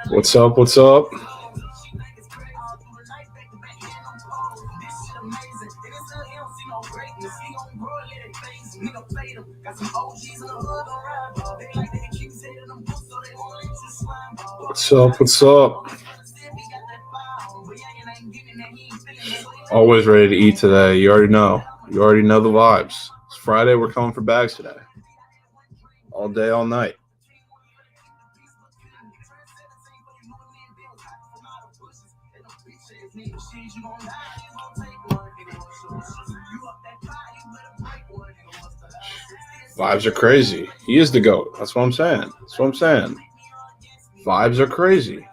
What's up? What's up? What's up? What's up? Always ready to eat today. You already know. You already know the vibes. It's Friday. We're coming for bags today. All day, all night. Vibes are crazy. He is the GOAT. That's what I'm saying. That's what I'm saying. Vibes are crazy.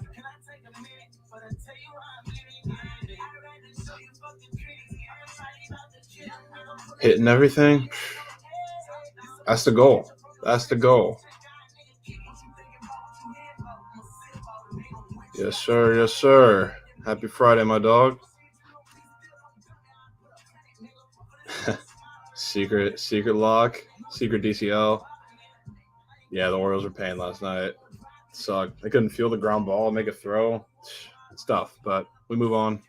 Hitting everything. That's the goal. That's the goal. Yes, sir. Yes, sir. Happy Friday, my dog. Secret lock. Secret DCL. Yeah, the Orioles were paying last night. Sucked. They couldn't feel the ground ball, make a throw. It's tough, but we move on.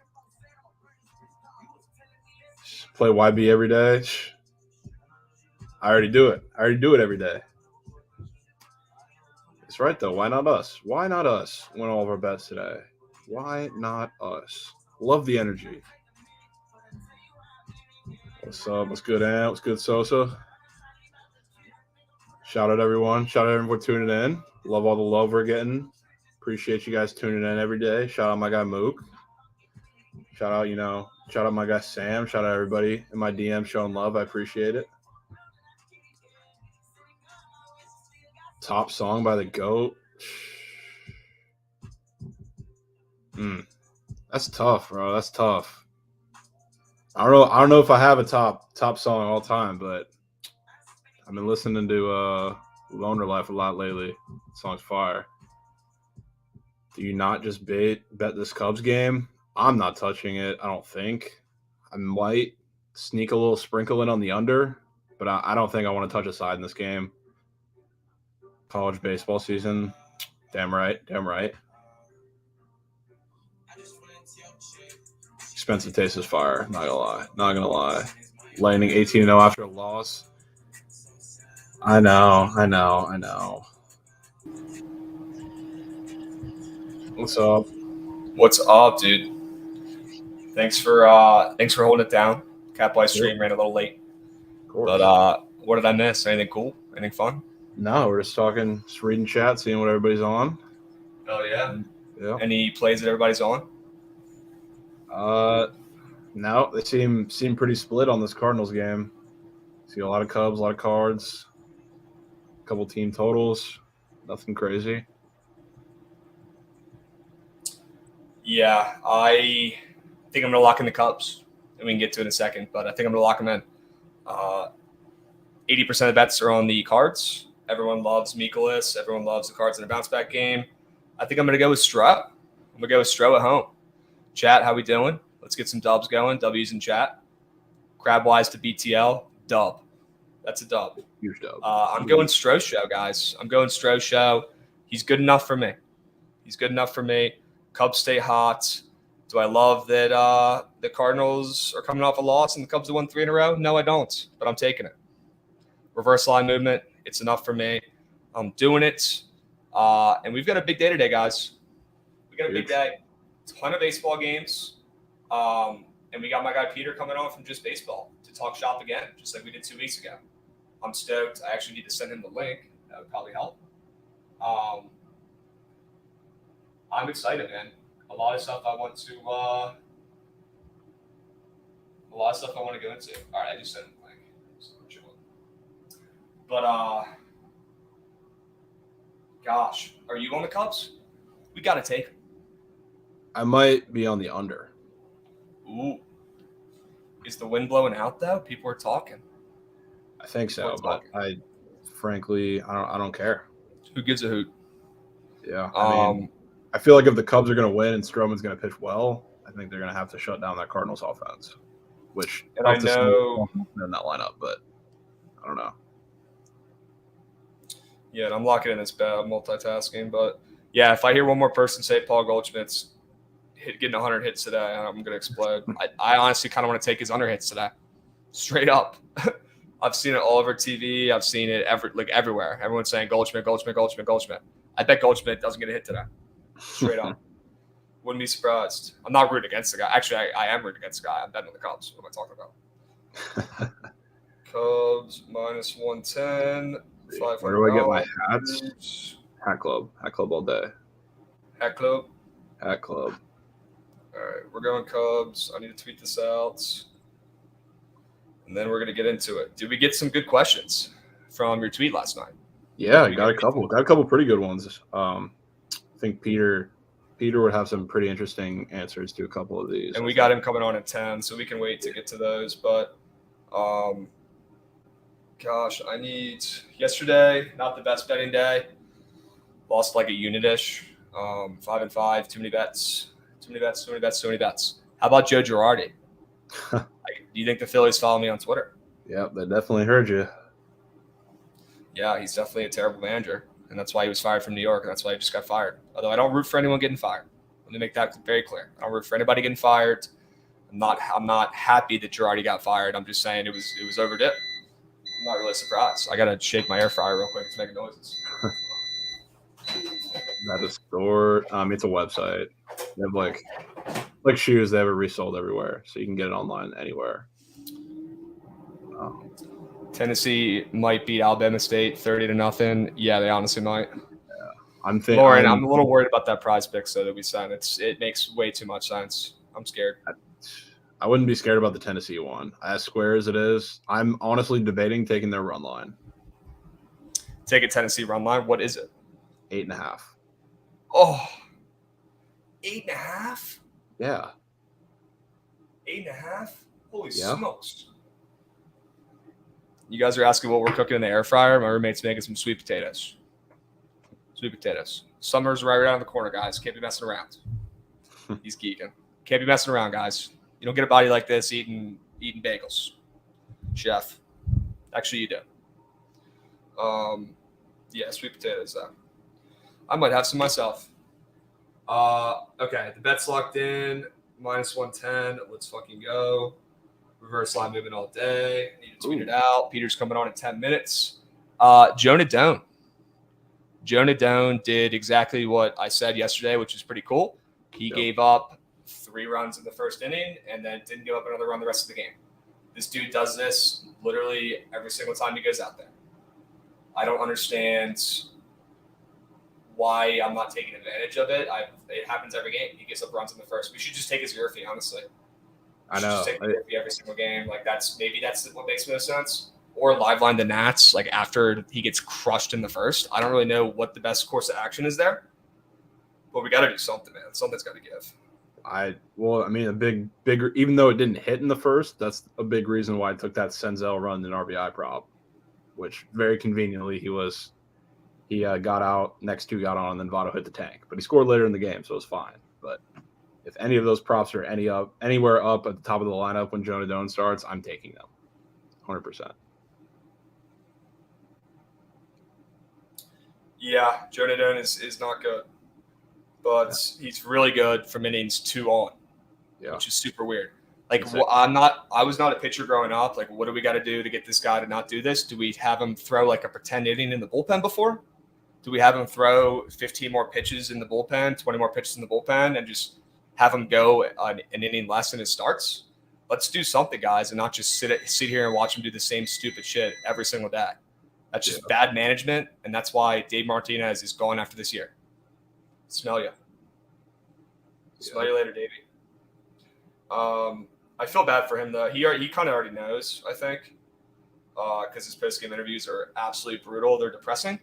Play YB every day. I already do it. I already do it every day. It's right, though. Why not us? Why not us win all of our bets today? Why not us? Love the energy. What's up? What's good, Ant? What's good, Sosa? Shout out everyone. Shout out everyone tuning in. Love all the love we're getting. Appreciate you guys tuning in every day. Shout out my guy Mook. Shout out my guy Sam. Shout out everybody in my DM showing love. I appreciate it. Top song by the GOAT. That's tough, bro. That's tough. I don't know if I have a top song of all time, but I've been listening to Loner Life a lot lately. The song's fire. Do you not just bet this Cubs game? I'm not touching it. I don't think. I might sneak a little sprinkle in on the under, but I don't think I want to touch a side in this game. College baseball season. Damn right. Damn right. Expensive taste is fire. Not gonna lie. Not gonna lie. Landing 18-0 after a loss. I know. What's up? What's up, dude? Thanks for holding it down. Catboy stream ran a little late. But what did I miss? Anything cool? Anything fun? No, we're just talking, just reading chat, seeing what everybody's on. Oh yeah. Yeah. Any plays that everybody's on? No, they seem pretty split on this Cardinals game. See a lot of Cubs, a lot of Cards, a couple team totals. Nothing crazy. Yeah, I think I'm gonna lock in the Cubs, and we can get to it in a second. But I think I'm gonna lock them in. 80% of the bets are on the Cards. Everyone loves Mikolas. Everyone loves the Cards in a bounce back game. I think I'm gonna go with Stroh. I'm gonna go with Stroh at home. Chat, how we doing? Let's get some dubs going. W's in chat. Crabwise to BTL. Dub. That's a dub. Huge dub. I'm going Stroh show, guys. I'm going Stroh show. He's good enough for me. Cubs stay hot. Do I love that the Cardinals are coming off a loss and the Cubs have won 3 in a row? No, I don't, but I'm taking it. Reverse line movement. It's enough for me. I'm doing it. And we've got a big day today, guys. We got a big day. Ton of baseball games. And we got my guy Peter coming on from Just Baseball to talk shop again, just like we did 2 weeks ago. I'm stoked. I actually need to send him the link. That would probably help. I'm excited, man. A lot of stuff I want to go into. All right, I just sent him the link. But gosh, Are you on the Cubs? We got to take them. I might be on the under. Ooh. Is the wind blowing out, though? People are talking. I think so, but frankly, I don't care. Who gives a hoot? Yeah, I mean, I feel like if the Cubs are going to win and Stroman's going to pitch well, I think they're going to have to shut down that Cardinals offense, which I know in that lineup, but I don't know. Yeah, and I'm locking in this bet. I'm multitasking, but yeah, if I hear one more person say Paul Goldschmidt's getting 100 hits today, I'm going to explode. I honestly kind of want to take his under hits today, straight up. I've seen it all over TV. I've seen it everywhere. Everyone's saying Goldschmidt. I bet Goldschmidt doesn't get a hit today, straight up. Wouldn't be surprised. I'm not rooting against the guy. Actually, I am rooting against the guy. I'm betting on the Cubs. What am I talking about? Cubs minus 110. Where do I get my hats? Hat Club all day. Hat Club. All right, we're going Cubs. I need to tweet this out, and then we're gonna get into it. Did we get some good questions from your tweet last night? Yeah, I got a couple. Got a couple pretty good ones. I think Peter would have some pretty interesting answers to a couple of these. And we got him coming on at 10, so we can wait to get to those. But gosh, yesterday, not the best betting day. Lost like a unit-ish. 5-5, too many bets. How about Joe Girardi? Do you think the Phillies follow me on Twitter? Yeah, they definitely heard you. Yeah, he's definitely a terrible manager, and that's why he was fired from New York, and that's why he just got fired. Although I don't root for anyone getting fired. Let me make that very clear. I don't root for anybody getting fired. I'm not happy that Girardi got fired. I'm just saying it was overdue. I'm not really surprised. I gotta shake my air fryer real quick. It's making noises. That is store. It's a website. They have like shoes. They have it resold everywhere, so you can get it online anywhere. Tennessee might beat Alabama State 30-0. Yeah, they honestly might. Yeah. I'm thinking. Lauren, I'm a little worried about that prize pick so that we sent. It makes way too much sense. I'm scared. I wouldn't be scared about the Tennessee one. As square as it is, I'm honestly debating taking their run line. Take a Tennessee run line. What is it? 8.5. Oh, 8.5? Yeah. 8.5? Holy smokes. You guys are asking what we're cooking in the air fryer. My roommate's making some sweet potatoes. Summer's right around the corner, guys. Can't be messing around. He's geeking. Can't be messing around, guys. You don't get a body like this eating bagels. Chef. Actually, you do. Yeah, sweet potatoes, though. I might have some myself. Okay, the bet's locked in. Minus 110. Let's fucking go. Reverse line movement all day. I need to tweet it out. Peter's coming on in 10 minutes. Jonah Doan. Jonah Doan did exactly what I said yesterday, which is pretty cool. He gave up 3 runs in the first inning and then didn't give up another run the rest of the game. This dude does this literally every single time he goes out there. I don't understand why I'm not taking advantage of it. It happens every game. He gives up runs in the first. We should just take his zero fee, honestly. I know. Just take the fee every single game. Like that's what makes most sense. Or live line the Nats like after he gets crushed in the first. I don't really know what the best course of action is there, but we got to do something, man. Something's got to give. A bigger, even though it didn't hit in the first, that's a big reason why I took that Senzel run in RBI prop, which very conveniently he got out, next 2 got on, and then Votto hit the tank. But he scored later in the game, so it was fine. But if any of those props are anywhere up at the top of the lineup when Jonah Doan starts, I'm taking them 100%. Yeah, Jonah Doan is not good, but he's really good from innings 2 on, which is super weird. Like I was not a pitcher growing up. Like, what do we got to do to get this guy to not do this? Do we have him throw like a pretend inning in the bullpen before? Do we have him throw 15 more pitches in the bullpen, 20 more pitches in the bullpen, and just have him go an inning less in his starts? Let's do something, guys, and not just sit here and watch him do the same stupid shit every single day. That's just bad management, and that's why Dave Martinez is gone after this year. Smell you. Smell you later, Davey. I feel bad for him, though. He kind of already knows, I think, because his post-game interviews are absolutely brutal. They're depressing.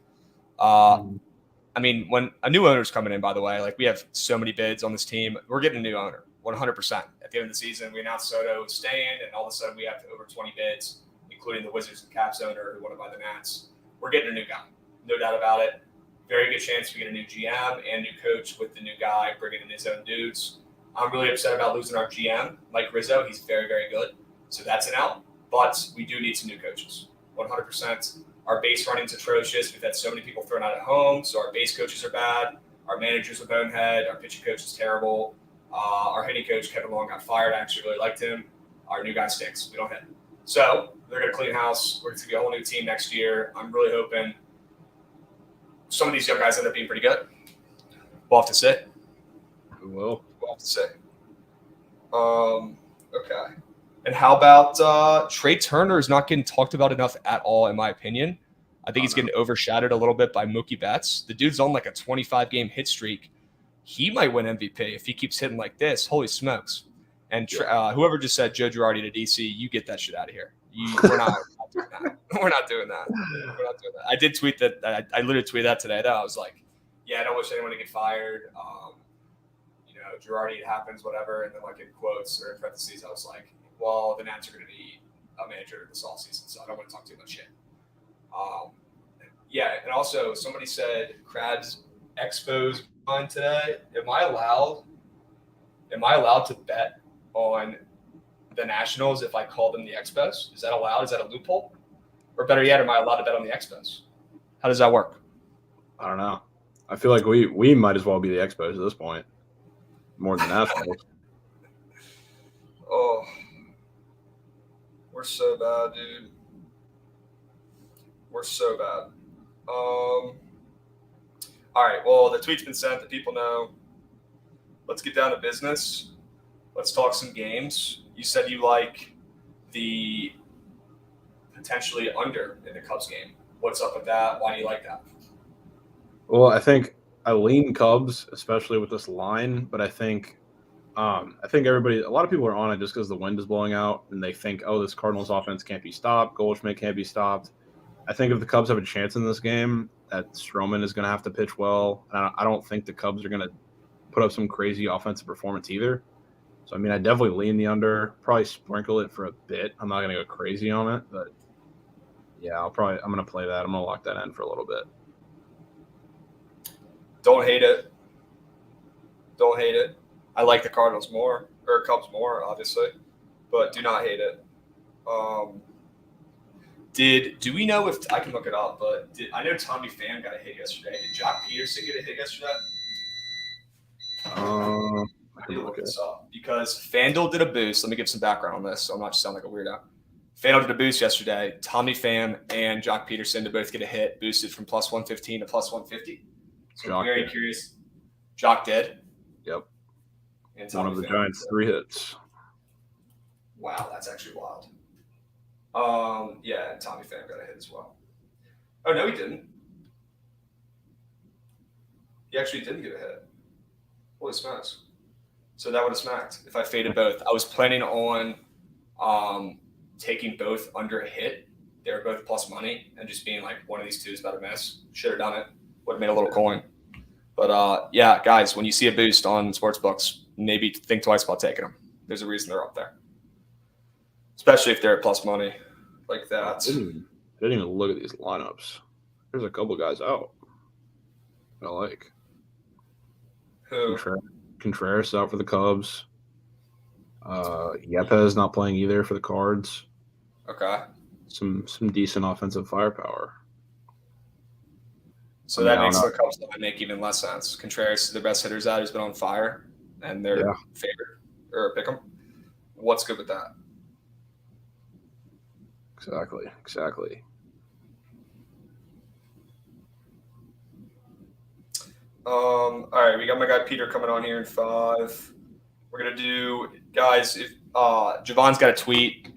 I mean, when a new owner's coming in, by the way, like we have so many bids on this team, we're getting a new owner, 100%. At the end of the season, we announced Soto was staying, and all of a sudden we have over 20 bids, including the Wizards and Caps owner who want to buy the Nats. We're getting a new guy, no doubt about it. Very good chance we get a new GM and new coach with the new guy bringing in his own dudes. I'm really upset about losing our GM, Mike Rizzo. He's very, very good. So that's an out. But we do need some new coaches, 100%. Our base running's atrocious. We've had so many people thrown out at home. So our base coaches are bad. Our managers are bonehead. Our pitching coach is terrible. Our hitting coach, Kevin Long, got fired. I actually really liked him. Our new guy stinks. We don't hit. So they're going to clean house. We're going to get a whole new team next year. I'm really hoping some of these young guys end up being pretty good. We'll have to see. We'll have to see. Okay. And how about Trey Turner is not getting talked about enough at all, in my opinion. I think he's getting overshadowed a little bit by Mookie Betts. The dude's on like a 25-game hit streak. He might win MVP if he keeps hitting like this. Holy smokes. And whoever just said Joe Girardi to DC, you get that shit out of here. We're not doing that. We're not doing that. I did tweet that. I literally tweeted that today. Though I was like, yeah, I don't wish anyone to get fired. Girardi, it happens, whatever. And then like in quotes or in parentheses, I was like, well, the Nats are going to be a manager this offseason, so I don't want to talk too much shit. And also somebody said Krabs Expos on today. Am I allowed to bet on the Nationals if I call them the Expos? Is that allowed? Is that a loophole? Or better yet, am I allowed to bet on the Expos? How does that work? I don't know. I feel like we might as well be the Expos at this point, more than Nationals. Oh, we're so bad, dude. We're so bad. All right. Well, the tweet's been sent. The people know. Let's get down to business. Let's talk some games. You said you like the potentially under in the Cubs game. What's up with that? Why do you like that? Well, I think I lean Cubs, especially with this line, but I think a lot of people are on it just because the wind is blowing out and they think, oh, this Cardinals offense can't be stopped. Goldschmidt can't be stopped. I think if the Cubs have a chance in this game, that Stroman is going to have to pitch well. I don't think the Cubs are going to put up some crazy offensive performance either. So, I mean, I definitely lean the under, probably sprinkle it for a bit. I'm not going to go crazy on it, but yeah, I'm going to play that. I'm going to lock that in for a little bit. Don't hate it. I like the Cardinals more, or Cubs more, obviously, but do not hate it. Do we know if I can look it up? But I know Tommy Pham got a hit yesterday. Did Jock Peterson get a hit yesterday? I need to look this up because FanDuel did a boost. Let me give some background on this, so I'm not just sound like a weirdo. FanDuel did a boost yesterday. Tommy Pham and Jock Peterson to both get a hit, boosted from plus 115 to plus 150. So I'm very curious. Jock did. Yep. And one of the Giants' 3 hits. Wow, that's actually wild. And Tommy Pham got a hit as well. Oh, no, he didn't. He actually didn't get a hit. Holy smokes. So that would have smacked if I faded both. I was planning on taking both under a hit. They were both plus money and just being like, one of these two is about to miss. Should have done it. Would have made a little coin. But, guys, when you see a boost on sportsbooks, maybe think twice about taking them. There's a reason they're up there. Especially if they're at plus money like that. I didn't even look at these lineups. There's a couple guys out I like. Who? Contreras out for the Cubs. Yepes not playing either for the Cards. Okay. Some decent offensive firepower. So that makes the Cubs make even less sense. Contreras is the best hitters out. He's been on fire, and they're favorite or pick 'em. What's good with that? Exactly. All right, we got my guy Peter coming on here in 5. We're gonna do, guys. If Javon's got a tweet,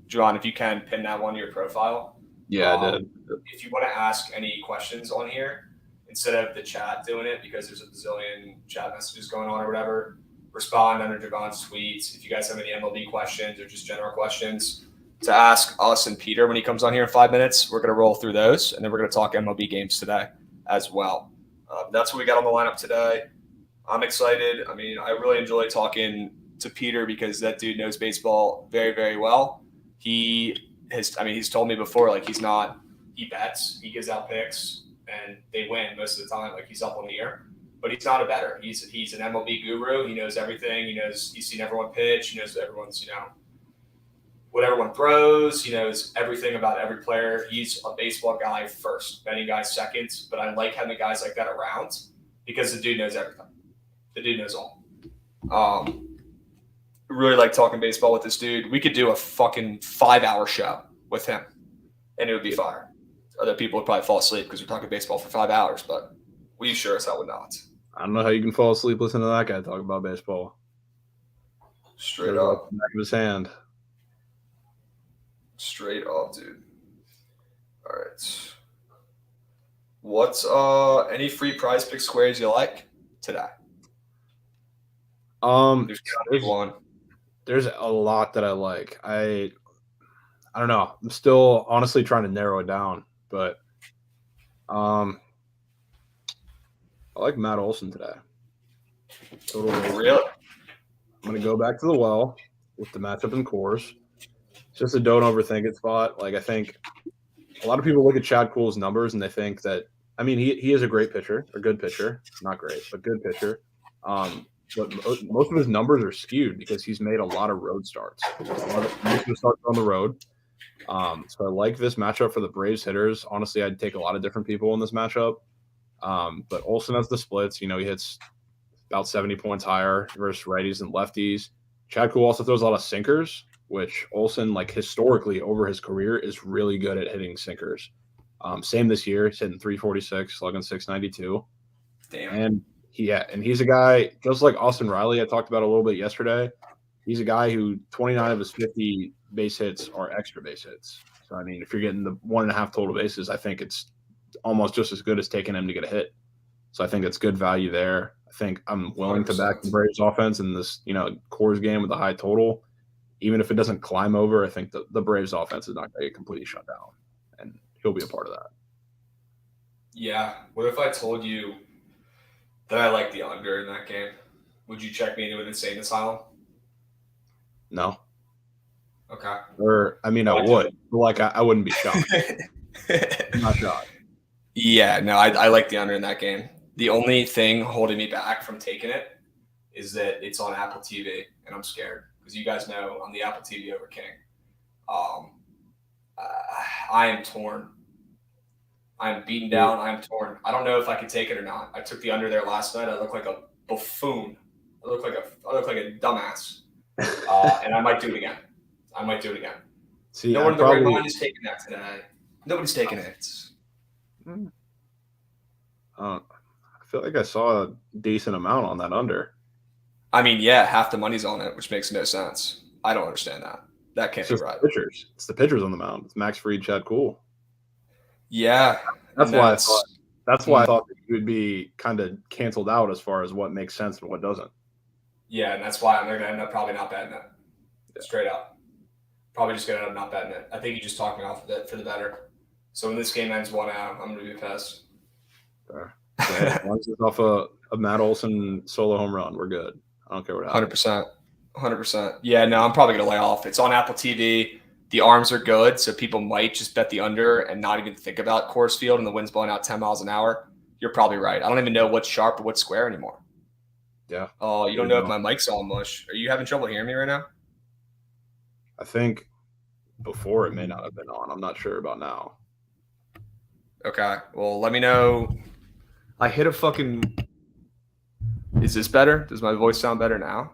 Javon, if you can pin that one to your profile. Yeah, I did. If you want to ask any questions on here, instead of the chat doing it, because there's a bazillion chat messages going on or whatever, respond under Javon's tweets. If you guys have any MLB questions or just general questions to ask us and Peter when he comes on here in 5 minutes, we're going to roll through those, and then we're going to talk MLB games today as well. That's what we got on the lineup today. I'm excited. I mean, I really enjoy talking to Peter because that dude knows baseball very, very well. He's told me before, like he bets, he gives out picks, and they win most of the time. Like he's up on the year, but he's not a bettor. He's an MLB guru. He knows everything. He's seen everyone pitch. He knows everyone's, what everyone throws. He knows everything about every player. He's a baseball guy first, betting guy second. But I like having guys like that around because the dude knows everything. The dude knows all. Really like talking baseball with this dude. We could do a fucking 5-hour show with him, and it would be fire. Other people would probably fall asleep because we're talking baseball for 5 hours, but we sure as hell would not. I don't know how you can fall asleep listening to that guy talk about baseball. Straight up. Back of his hand. Straight up, dude. All right. What's any free prize pick squares you like today? There's gotta be one. There's a lot that I like. I don't know. I'm still honestly trying to narrow it down, but I like Matt Olson today. Really? I'm gonna go back to the well with the matchup in Coors. It's just a don't overthink it spot. Like I think a lot of people look at Chad Kuhl's numbers and they think that he is a great pitcher, a good pitcher, not great, but good pitcher. But most of his numbers are skewed because he's made a lot of road starts. Most of his starts on the road. So I like this matchup for the Braves hitters. Honestly, I'd take a lot of different people in this matchup. But Olson has the splits. He hits about 70 points higher versus righties and lefties. Chad Kuhl also throws a lot of sinkers, which Olson, like historically over his career, is really good at hitting sinkers. Same this year. He's hitting 346, slugging 692. Damn. And he's a guy just like Austin Riley I talked about a little bit yesterday. He's a guy who 29 of his 50 base hits are extra base hits. So, if you're getting the 1.5 total bases, I think it's almost just as good as taking him to get a hit. So I think it's good value there. I think I'm willing 100%. To back the Braves offense in this, Coors game with a high total. Even if it doesn't climb over, I think the Braves offense is not going to get completely shut down. And he'll be a part of that. Yeah. What if I told you that I like the under in that game? Would you check me into an insane asylum? No. Okay. Or, I would. But I wouldn't be shocked. I'm not shocked. Yeah, no, I like the under in that game. The only thing holding me back from taking it is that it's on Apple TV, and I'm scared because you guys know I'm the Apple TV over king. I am torn. I am beaten down. I am torn. I don't know if I can take it or not. I took the under there last night. I look like a buffoon. I look like a dumbass. And I might do it again. See, no one in the right mind is taking that today. Nobody's taking it. I feel like I saw a decent amount on that under. Yeah, half the money's on it, which makes no sense. I don't understand that. That can't be right. It's the pitchers on the mound. It's Max Fried, Chad Kuhl. Yeah, that's why I thought. That's why I thought that you would be kind of canceled out as far as what makes sense and what doesn't. Yeah, and that's why I'm going to end up probably not betting it. Yeah. Straight up. Probably just going to end up not betting it. I think you just talked me off of it for the better. So when this game ends 1-0, I'm going to be pissed. Fair. Yeah, as long as it's off a Matt Olson solo home run, we're good. I don't care what happens. 100%. Yeah, no, I'm probably going to lay off. It's on Apple TV. The arms are good, so people might just bet the under and not even think about Coors Field and the wind's blowing out 10 miles an hour. You're probably right. I don't even know what's sharp or what's square anymore. Yeah. Oh, you don't know if my mic's all mush. Are you having trouble hearing me right now? I think before it may not have been on. I'm not sure about now. Okay. Well, let me know. I hit a fucking... Is this better? Does my voice sound better now?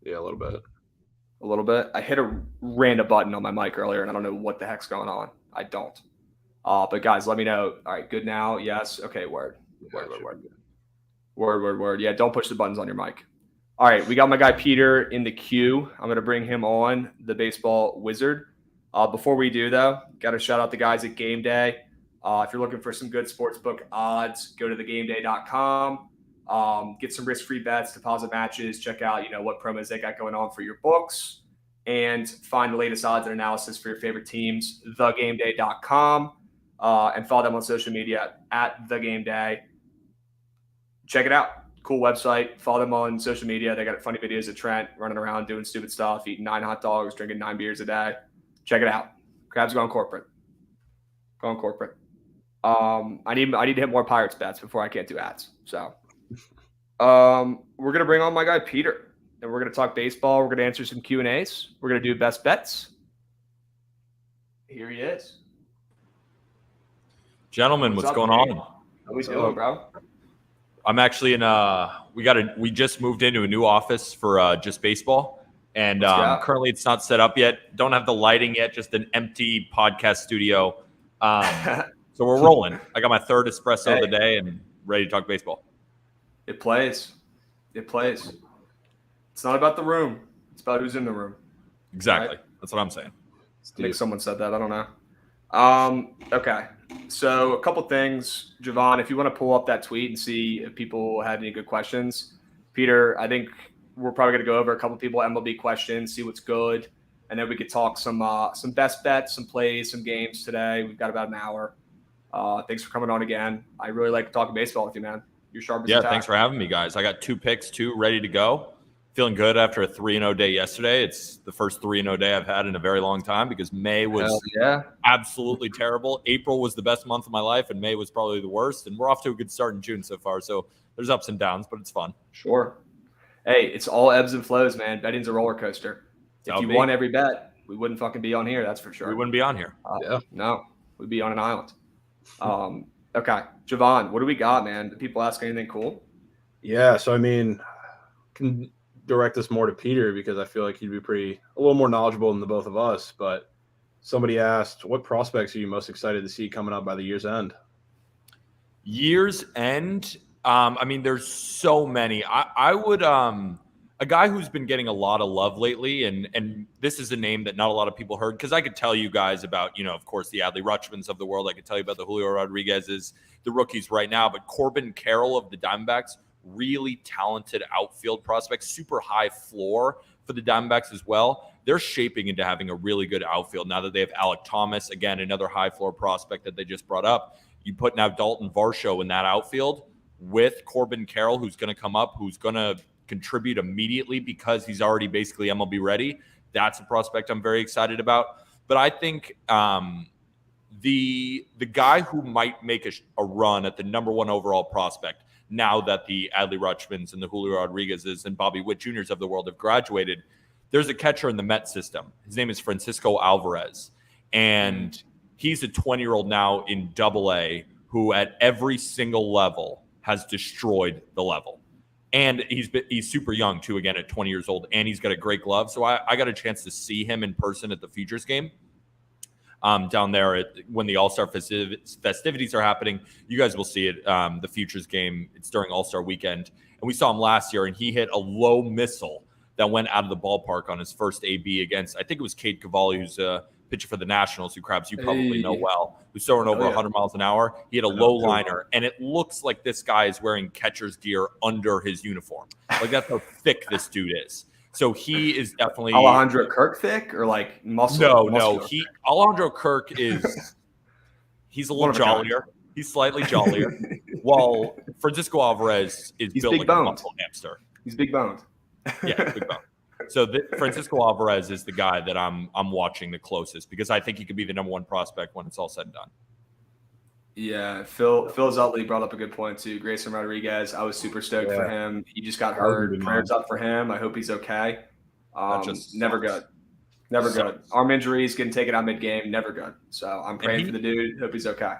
Yeah, a little bit. A little bit. I hit a random button on my mic earlier, and I don't know what the heck's going on. I don't. But guys, let me know. All right, good now. Yes. Okay. Word. Word. Yeah, don't push the buttons on your mic. All right, we got my guy Peter in the queue. I'm going to bring him on, the baseball wizard. Before we do, though, got to shout out the guys at Game Day. If you're looking for some good sportsbook odds, go to thegameday.com. Get some risk-free bets, deposit matches, check out, what promos they got going on for your books, and find the latest odds and analysis for your favorite teams, thegameday.com, and follow them on social media at thegameday. check it out. Cool website. Follow them on social media. They got funny videos of Trent running around doing stupid stuff, eating 9 hot dogs, drinking 9 beers a day. Check it out. Krabs going corporate. Going corporate. I need to hit more Pirates bets before I can't do ads. So we're gonna bring on my guy Peter, and we're gonna talk baseball. We're gonna answer some Q&As. We're gonna do best bets. Here he is. Gentlemen, what's going on? How we doing, bro? I'm actually in we just moved into a new office for just baseball, and currently it's not set up yet. Don't have the lighting yet, just an empty podcast studio. So we're rolling. I got my third espresso of the day and ready to talk baseball. It plays. It's not about the room. It's about who's in the room. Exactly. Right? That's what I'm saying. I think someone said that. I don't know. Okay. So a couple things. Javon, if you want to pull up that tweet and see if people had any good questions. Peter, I think we're probably going to go over a couple people MLB questions, see what's good. And then we could talk some best bets, some plays, some games today. We've got about an hour. Thanks for coming on again. I really like talking baseball with you, man. You're sharp as a tack. Thanks for having me, guys. I got 2 picks, ready to go. Feeling good after a 3-0 day yesterday. It's the first 3-0 day I've had in a very long time because May was absolutely terrible. April was the best month of my life, and May was probably the worst. And we're off to a good start in June so far. So there's ups and downs, but it's fun. Sure. Hey, it's all ebbs and flows, man. Betting's a roller coaster. If you won every bet, we wouldn't fucking be on here. That's for sure. We wouldn't be on here. No, we'd be on an island. Okay. Javon, what do we got, man? Do people ask anything cool? Yeah. So, I mean, can direct this more to Peter because I feel like he'd be a little more knowledgeable than the both of us. But somebody asked, what prospects are you most excited to see coming up by the year's end? Year's end? I mean, there's so many. I would a guy who's been getting a lot of love lately, and this is a name that not a lot of people heard, because I could tell you guys about, of course, the Adley Rutschmans of the world. I could tell you about the Julio Rodriguez's, the rookies right now, but Corbin Carroll of the Diamondbacks, really talented outfield prospect, super high floor for the Diamondbacks as well. They're shaping into having a really good outfield now that they have Alec Thomas, again, another high floor prospect that they just brought up. You put now Dalton Varsho in that outfield with Corbin Carroll, who's going to come up, who's going to contribute immediately because he's already basically MLB ready. That's a prospect I'm very excited about. But I think the guy who might make a run at the number 1 overall prospect, now that the Adley Rutschmans and the Julio Rodriguez's and Bobby Witt Jr.'s of the world have graduated, there's a catcher in the Met system. His name is Francisco Alvarez. And he's a 20-year-old now in Double-A who at every single level has destroyed the level. And he's super young, too, again, at 20 years old. And he's got a great glove. So I got a chance to see him in person at the Futures game down there when the All-Star festivities are happening. You guys will see it, the Futures game. It's during All-Star weekend. And we saw him last year, and he hit a low missile that went out of the ballpark on his first AB against, I think it was Cade Cavalli, who's a pitcher for the Nationals, who Krabs you probably know well, who's throwing over 100 miles an hour. He had a low liner, and it looks like this guy is wearing catcher's gear under his uniform. Like, that's how thick this dude is. So he is definitely Alejandro Kirk thick or like muscle? No. Alejandro Kirk he's a little jollier. He's slightly jollier. While Francisco Alvarez is built like a muscle hamster. He's big boned. Yeah, big boned. So Francisco Alvarez is the guy that I'm watching the closest because I think he could be the number 1 prospect when it's all said and done. Yeah, Phil Zutley brought up a good point too. Grayson Rodriguez, I was super stoked for him. He just got hurt. Prayers up for him. I hope he's okay. Never good. Never good. Arm injuries, getting taken out mid-game, never good. So I'm praying for the dude. Hope he's okay.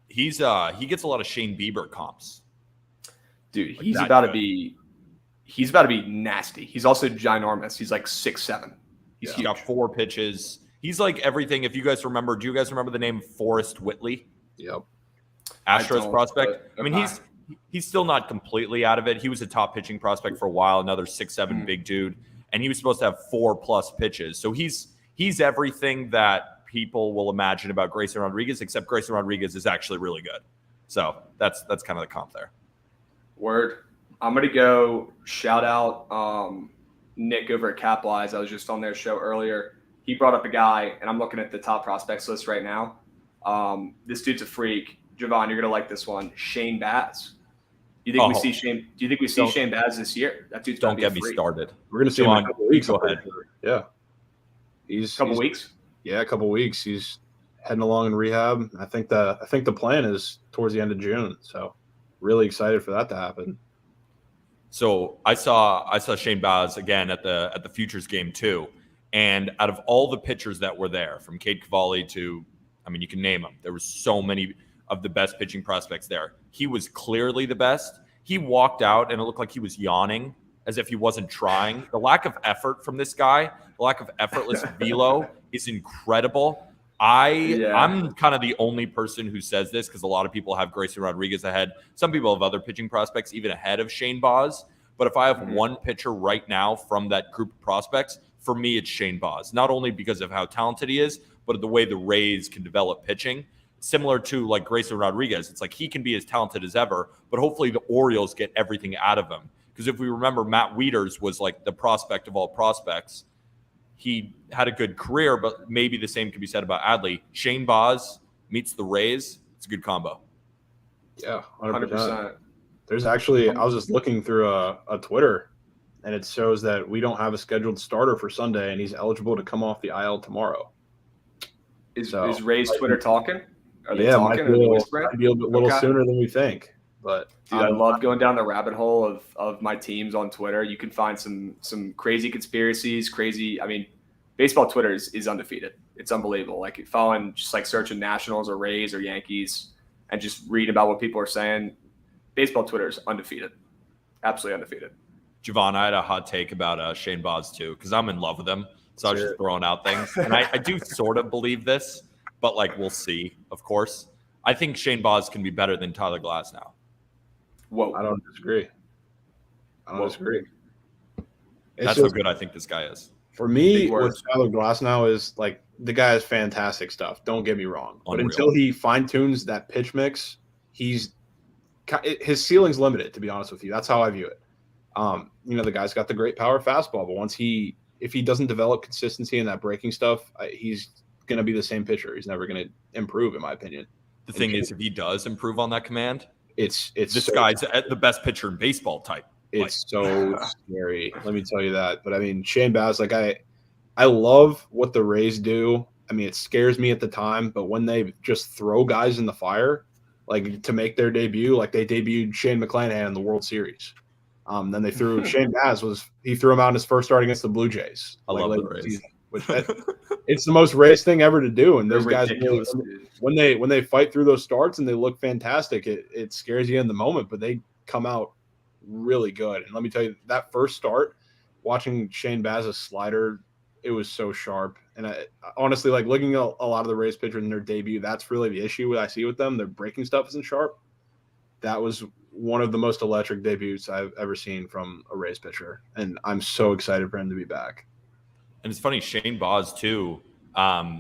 He gets a lot of Shane Bieber comps. Dude, he's about to be nasty. He's also ginormous. He's like 6'7". He's got 4 pitches. He's like everything. If you guys remember, do you guys remember the name Forrest Whitley? Yep. Astros prospect. I mean, he's still not completely out of it. He was a top pitching prospect for a while, another 6'7" big dude, and he was supposed to have 4+ pitches. So he's everything that people will imagine about Grayson Rodriguez, except Grayson Rodriguez is actually really good. So that's kind of the comp there. Word. I'm going to go shout out Nick over at Capwise. I was just on their show earlier. He brought up a guy, and I'm looking at the top prospects list right now. This dude's a freak. Javon, you're going to like this one. Shane Baz. Do you think we Oh. see Shane? Do you think we see Don't- Shane Baz this year? That dude's gotta Don't be get a me freak. started. We're gonna see him in a Javon, couple weeks. go I'm pretty ahead. sure. Yeah, he's Couple he's- weeks. Yeah, a couple weeks. He's heading along in rehab. I think the plan is towards the end of June. So really excited for that to happen. So I saw Shane Baz again at the Futures game too. And out of all the pitchers that were there, from Cade Cavalli to, I mean, you can name them. There were so many of the best pitching prospects there. He was clearly the best. He walked out and it looked like he was yawning as if he wasn't trying. The lack of effort from this guy, the lack of effortless velo is incredible. I'm kind of the only person who says this because a lot of people have Grayson Rodriguez ahead. Some people have other pitching prospects even ahead of Shane Baz. But if I have one pitcher right now from that group of prospects, for me, it's Shane Baz. Not only because of how talented he is, but the way the Rays can develop pitching. Similar to like Grayson Rodriguez, it's like he can be as talented as ever, but hopefully the Orioles get everything out of him. Because if we remember, Matt Wieters was like the prospect of all prospects. He had a good career, but maybe the same can be said about Adley. Shane Baz meets the Rays. It's a good combo. Yeah, 100%. There's actually, I was just looking through a Twitter, and it shows that we don't have a scheduled starter for Sunday, and he's eligible to come off the IL tomorrow. Is Ray's Twitter talking? Are they Yeah, talking? Are they whispering? might be a little Okay. sooner than we think. But Dude, I love going down the rabbit hole of my teams on Twitter. You can find some crazy conspiracies, I mean, baseball Twitter is undefeated. It's unbelievable. Like following, just like searching Nationals or Rays or Yankees and just read about what people are saying. Baseball Twitter is undefeated. Absolutely undefeated. Javon, I had a hot take about Shane Baz too, because I'm in love with him. So I was just throwing out things. And I do sort of believe this, but like we'll see, of course. I think Shane Baz can be better than Tyler Glass now. Whoa. I don't disagree. That's how good I think this guy is. For me, with Tyler Glass now is like the guy has fantastic stuff. Don't get me wrong. But until he fine tunes that pitch mix, his ceiling's limited. To be honest with you, that's how I view it. The guy's got the great power fastball, but if he doesn't develop consistency in that breaking stuff, he's going to be the same pitcher. He's never going to improve, in my opinion. The thing is, if he does improve on that command, it's this guy's the best pitcher in baseball type. It's so scary. Let me tell you that. But I mean, Shane Baz, like I love what the Rays do. I mean, it scares me at the time, but when they just throw guys in the fire, like to make their debut, like they debuted Shane McClanahan in the World Series. Then they threw Shane Baz he threw him out in his first start agaast the Blue Jays. I love the Rays. It's the most Rays thing ever to do. And those guys, ridiculous, when they fight through those starts and they look fantastic, it scares you in the moment, but they come out really good. And let me tell you, that first start, watching Shane Baz's slider, it was so sharp. And I honestly, like looking at a lot of the Rays pitchers in their debut, that's really the issue I see with them. Their breaking stuff isn't sharp. That was one of the most electric debuts I've ever seen from a Rays pitcher. And I'm so excited for him to be back. And it's funny, Shane Baz too.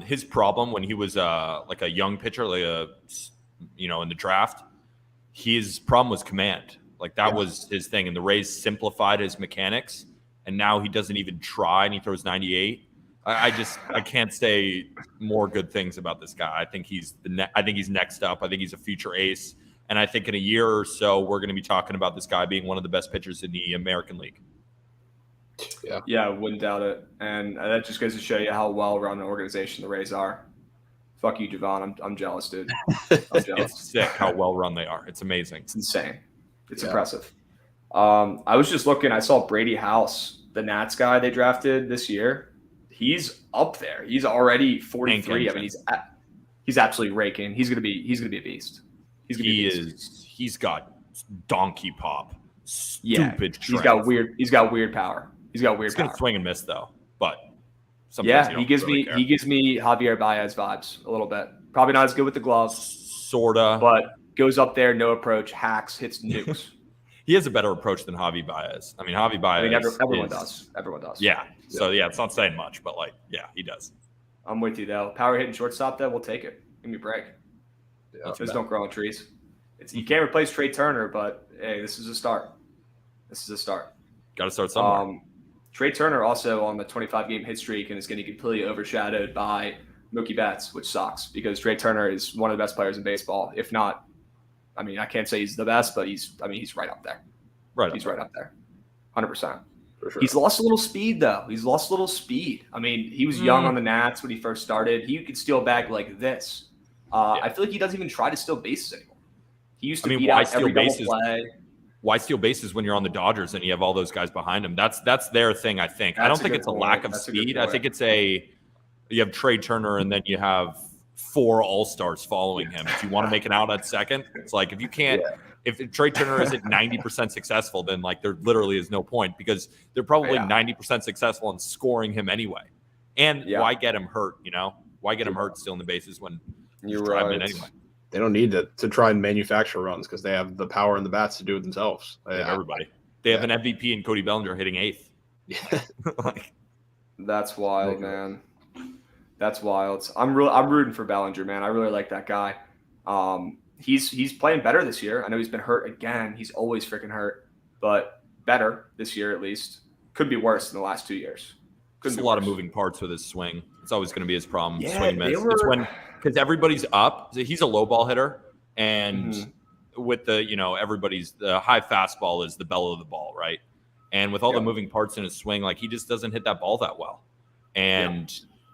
His problem when he was like a young pitcher, in the draft, his problem was command. Like that was his thing. And the Rays simplified his mechanics, and now he doesn't even try, and he throws 98. I can't say more good things about this guy. I think he's next up. I think he's a future ace, and I think in a year or so we're going to be talking about this guy being one of the best pitchers in the American League. Yeah, I wouldn't doubt it. And that just goes to show you how well-run an organization the Rays are. Fuck you, Javon. I'm jealous, dude. I'm jealous. It's sick how well-run they are. It's amazing. It's insane. It's impressive. I was just looking. I saw Brady House, the Nats guy they drafted this year. He's up there. He's already 43. I mean, he's absolutely raking. He's gonna be a beast. He's got donkey pop. Stupid. He's got weird power. He's gonna swing and miss though, but he gives me Javier Baez vibes a little bit. Probably not as good with the gloves, sorta, but goes up there, no approach, hacks, hits nukes. He has a better approach than Javi Baez. I mean, Javi Baez. Everyone does. Everyone does. Yeah. So it's not saying much, but he does. I'm with you though. Power hitting shortstop, though, we'll take it. Give me a break. Yeah, those don't grow on trees. You can't replace Trey Turner, but hey, this is a start. Got to start somewhere. Trey Turner also on the 25-game hit streak and is getting completely overshadowed by Mookie Betts, which sucks because Trey Turner is one of the best players in baseball, if not I mean, I can't say he's the best, but he's right up there. He's right up there. 100%. For sure. He's lost a little speed, though. I mean, he was young on the Nats when he first started. He could steal a bag like this. I feel like he doesn't even try to steal bases anymore. He used to beat out every double play. Why steal bases when you're on the Dodgers and you have all those guys behind him? That's their thing, I think. I don't think it's a lack of speed. I think it's you have Trey Turner and then you have 4 All-Stars following him. If you want to make an out at second, it's like if you can't if Trey Turner isn't 90% successful, then like there literally is no point because they're probably 90% successful in scoring him anyway. And why get him hurt, Why get him hurt stealing the bases when you're drive right. in anyway? They don't need to try and manufacture runs because they have the power and the bats to do it themselves. Everybody. They have an MVP in Cody Bellinger hitting 8th. Yeah. That's wild, man. That's wild. I'm rooting for Bellinger, man. I really like that guy. He's playing better this year. I know he's been hurt again. He's always freaking hurt, but better this year at least. Could be worse in the last 2 years. There's a lot of moving parts with his swing. It's always going to be his problem. Swing miss. It's because everybody's up. He's a low ball hitter, and with the the high fastball is the bell of the ball, right? And with all the moving parts in his swing, like he just doesn't hit that ball that well.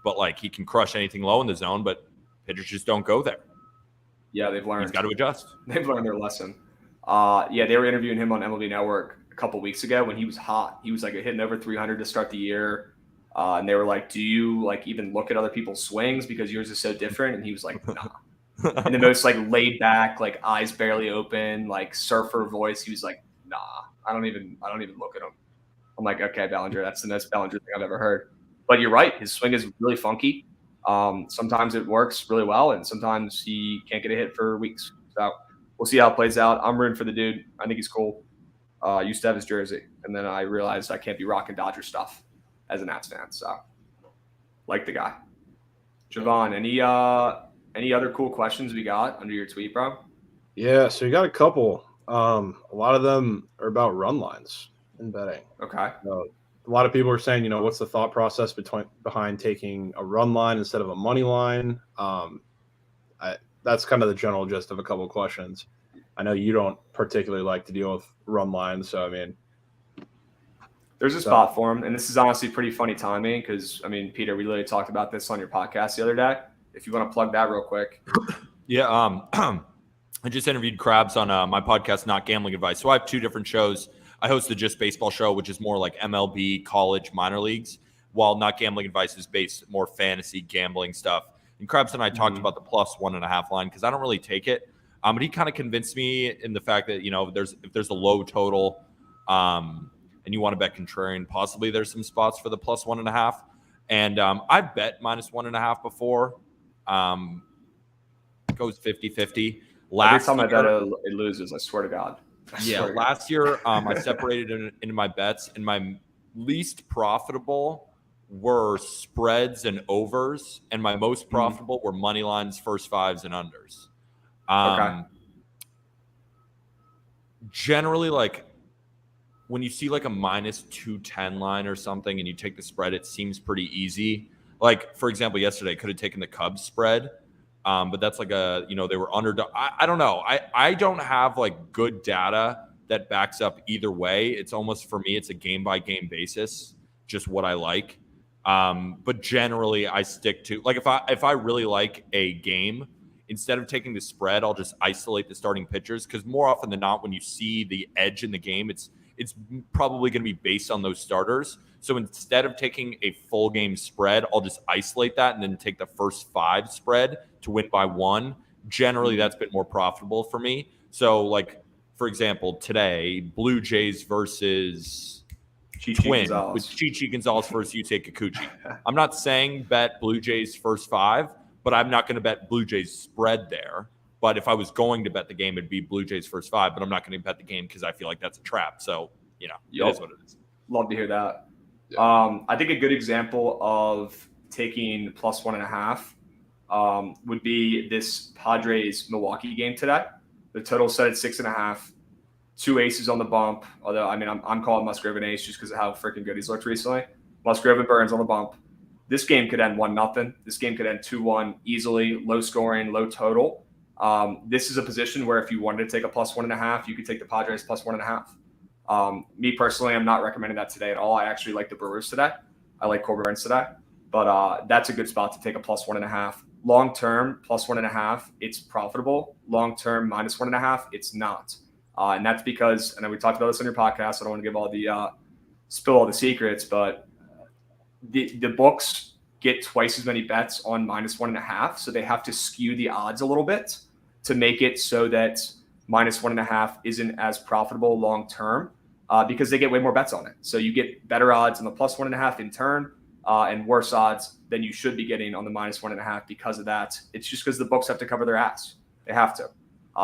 But like he can crush anything low in the zone, but pitchers just don't go there. Yeah, they've learned. He's got to adjust. They've learned their lesson. They were interviewing him on MLB Network a couple weeks ago when he was hot. He was like hitting over 300 to start the year. And they were like, do you like even look at other people's swings because yours is so different? And he was like, nah. And the most like laid back, like eyes barely open, like surfer voice. He was like, nah, I don't even look at him. I'm like, okay, Bellinger, that's the most Bellinger thing I've ever heard. But you're right. His swing is really funky. Sometimes it works really well, and sometimes he can't get a hit for weeks. So we'll see how it plays out. I'm rooting for the dude. I think he's cool. Used to have his jersey, and then I realized I can't be rocking Dodger stuff as a Nats fan. So like the guy. Javon, any other cool questions we got under your tweet, bro? Yeah, so you got a couple. A lot of them are about run lines in betting. Okay. A lot of people are saying, what's the thought process behind taking a run line instead of a money line? That's kind of the general gist of a couple of questions. I know you don't particularly like to deal with run lines, so I mean, there's a spot for him, and this is honestly pretty funny timing because Peter, we literally talked about this on your podcast the other day. If you want to plug that real quick. Yeah, I just interviewed Krabs on my podcast, Not Gambling Advice. So I have 2 different shows. I host the Just Baseball show, which is more like MLB, college, minor leagues, while Not Gambling Advice is based more fantasy gambling stuff. And Krabs and I talked about the +1.5 line because I don't really take it. But he kind of convinced me in the fact that, if there's a low total and you want to bet contrarian, possibly there's some spots for the +1.5. And I've bet -1.5 before. It goes 50-50. Every time I bet it loses, I swear to God. Last year I separated it into my bets, and my least profitable were spreads and overs, and my most profitable were money lines, first fives, and unders. Okay. Generally, like when you see like a -210 line or something, and you take the spread, it seems pretty easy. Like for example, yesterday I could have taken the Cubs spread. But that's like they were underdog. I don't know. I don't have like good data that backs up either way. It's almost for me, it's a game by game basis, just what I like. But generally I stick to like, if I really like a game, instead of taking the spread, I'll just isolate the starting pitchers. Cause more often than not, when you see the edge in the game, it's probably going to be based on those starters. So instead of taking a full game spread, I'll just isolate that and then take the first 5 spread to win by 1. Generally, that's been more profitable for me. So, like, for example, today, Blue Jays versus Twins with Chichi Gonzalez versus Yusei Kikuchi. I'm not saying bet Blue Jays first 5, but I'm not going to bet Blue Jays spread there. But if I was going to bet the game, it'd be Blue Jays first 5. But I'm not going to bet the game because I feel like that's a trap. So, it is what it is. Love to hear that. Yeah. I think a good example of taking +1.5 would be this Padres Milwaukee game today. The total set at 6.5. 2 aces on the bump. Although I'm calling Musgrove an ace just because of how freaking good he's looked recently. Musgrove and Burns on the bump. This game could end 1-0. This game could end 2-1 easily. Low scoring, low total. This is a position where if you wanted to take a +1.5, you could take the Padres +1.5. Me personally, I'm not recommending that today at all. I actually like the Brewers today. I like Corbin Burns today, but that's a good spot to take a +1.5. Long term, +1.5, it's profitable. Long term, -1.5, it's not. And that's because, and we talked about this on your podcast. I don't want to give all the spill all the secrets, but the books get twice as many bets on -1.5, so they have to skew the odds a little bit to make it so that -1.5 isn't as profitable long term because they get way more bets on it. So you get better odds on the +1.5 in turn and worse odds than you should be getting on the -1.5 because of that. It's just because the books have to cover their ass. They have to.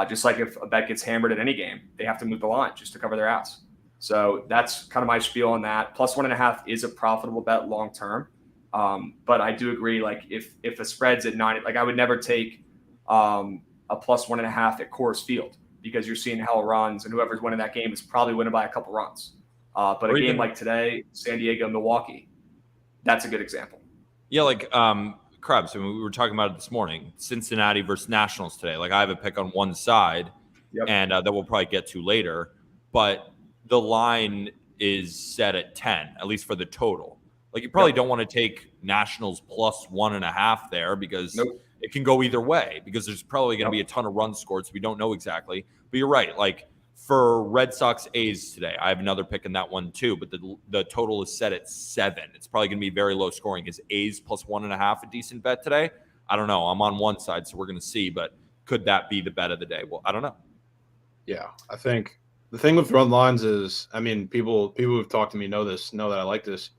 Just like if a bet gets hammered at any game, they have to move the line just to cover their ass. So that's kind of my spiel on that. +1.5 is a profitable bet long term. But I do agree, like if a spread's at 9, like I would never take a +1.5 at Coors Field because you're seeing hell runs and whoever's winning that game is probably winning by a couple runs. But a game like today, San Diego, Milwaukee, that's a good example. Yeah, like Krabs, I mean, we were talking about it this morning. Cincinnati versus Nationals today. Like I have a pick on one side, and that we'll probably get to later. But the line is set at 10, at least for the total. Like you probably don't want to take Nationals +1.5 there because it can go either way because there's probably going to be a ton of runs scored, so we don't know exactly. But you're right. Like for Red Sox A's today, I have another pick in that one too, but the total is set at 7. It's probably going to be very low scoring. Is A's +1.5 a decent bet today? I don't know. I'm on one side, so we're going to see, but could that be the bet of the day? Well, I don't know. Yeah, I think the thing with run lines is, I mean, people who've talked to me know that I like this.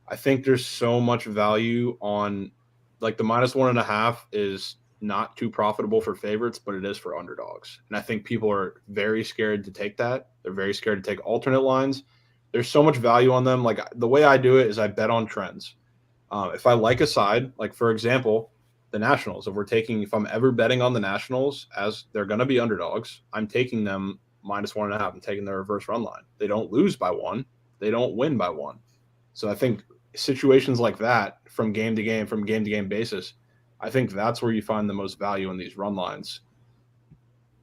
I think there's so much value on, like the -1.5 is not too profitable for favorites, but it is for underdogs. And I think people are very scared to take that. They're very scared to take alternate lines. There's so much value on them. Like the way I do it is I bet on trends. If I like a side, like for example, the Nationals, if I'm ever betting on the Nationals as they're going to be underdogs, I'm taking them -1.5. I'm taking their reverse run line. They don't lose by 1. They don't win by 1. So I think situations like that from game to game basis, I think that's where you find the most value in these run lines.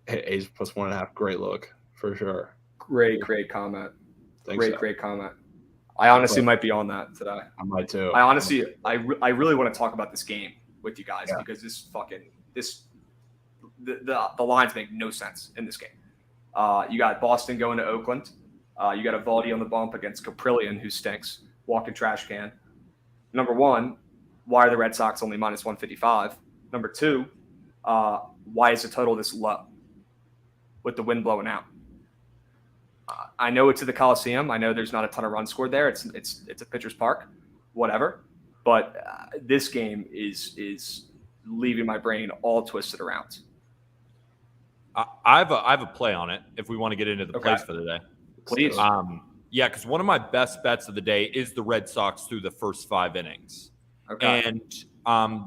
A's +1.5, great look for sure. Great comment. Great comment. I honestly might be on that today. I might too. I really want to talk about this game with you guys because the lines make no sense in this game. You got Boston going to Oakland. You got Eovaldi on the bump against Caprillion, who stinks. Walking trash can. Number one, why are the Red Sox only -155? Number two, why is the total this low with the wind blowing out? I know it's at the Coliseum. I know there's not a ton of runs scored there. It's a pitcher's park, whatever. But this game is leaving my brain all twisted around. I have a play on it if we want to get into the plays for the day. Please. Yeah, because one of my best bets of the day is the Red Sox through the first 5 innings. Okay. And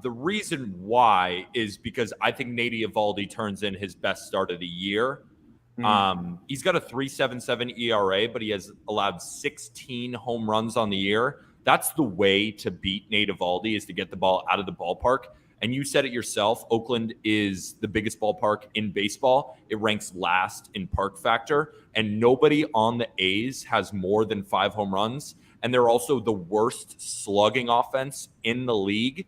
the reason why is because I think Nate Eovaldi turns in his best start of the year. He's got a 3.77 ERA, but he has allowed 16 home runs on the year. That's the way to beat Nate Eovaldi, is to get the ball out of the ballpark. And you said it yourself, Oakland is the biggest ballpark in baseball. It ranks last in park factor, and nobody on the A's has more than 5 home runs. And they're also the worst slugging offense in the league.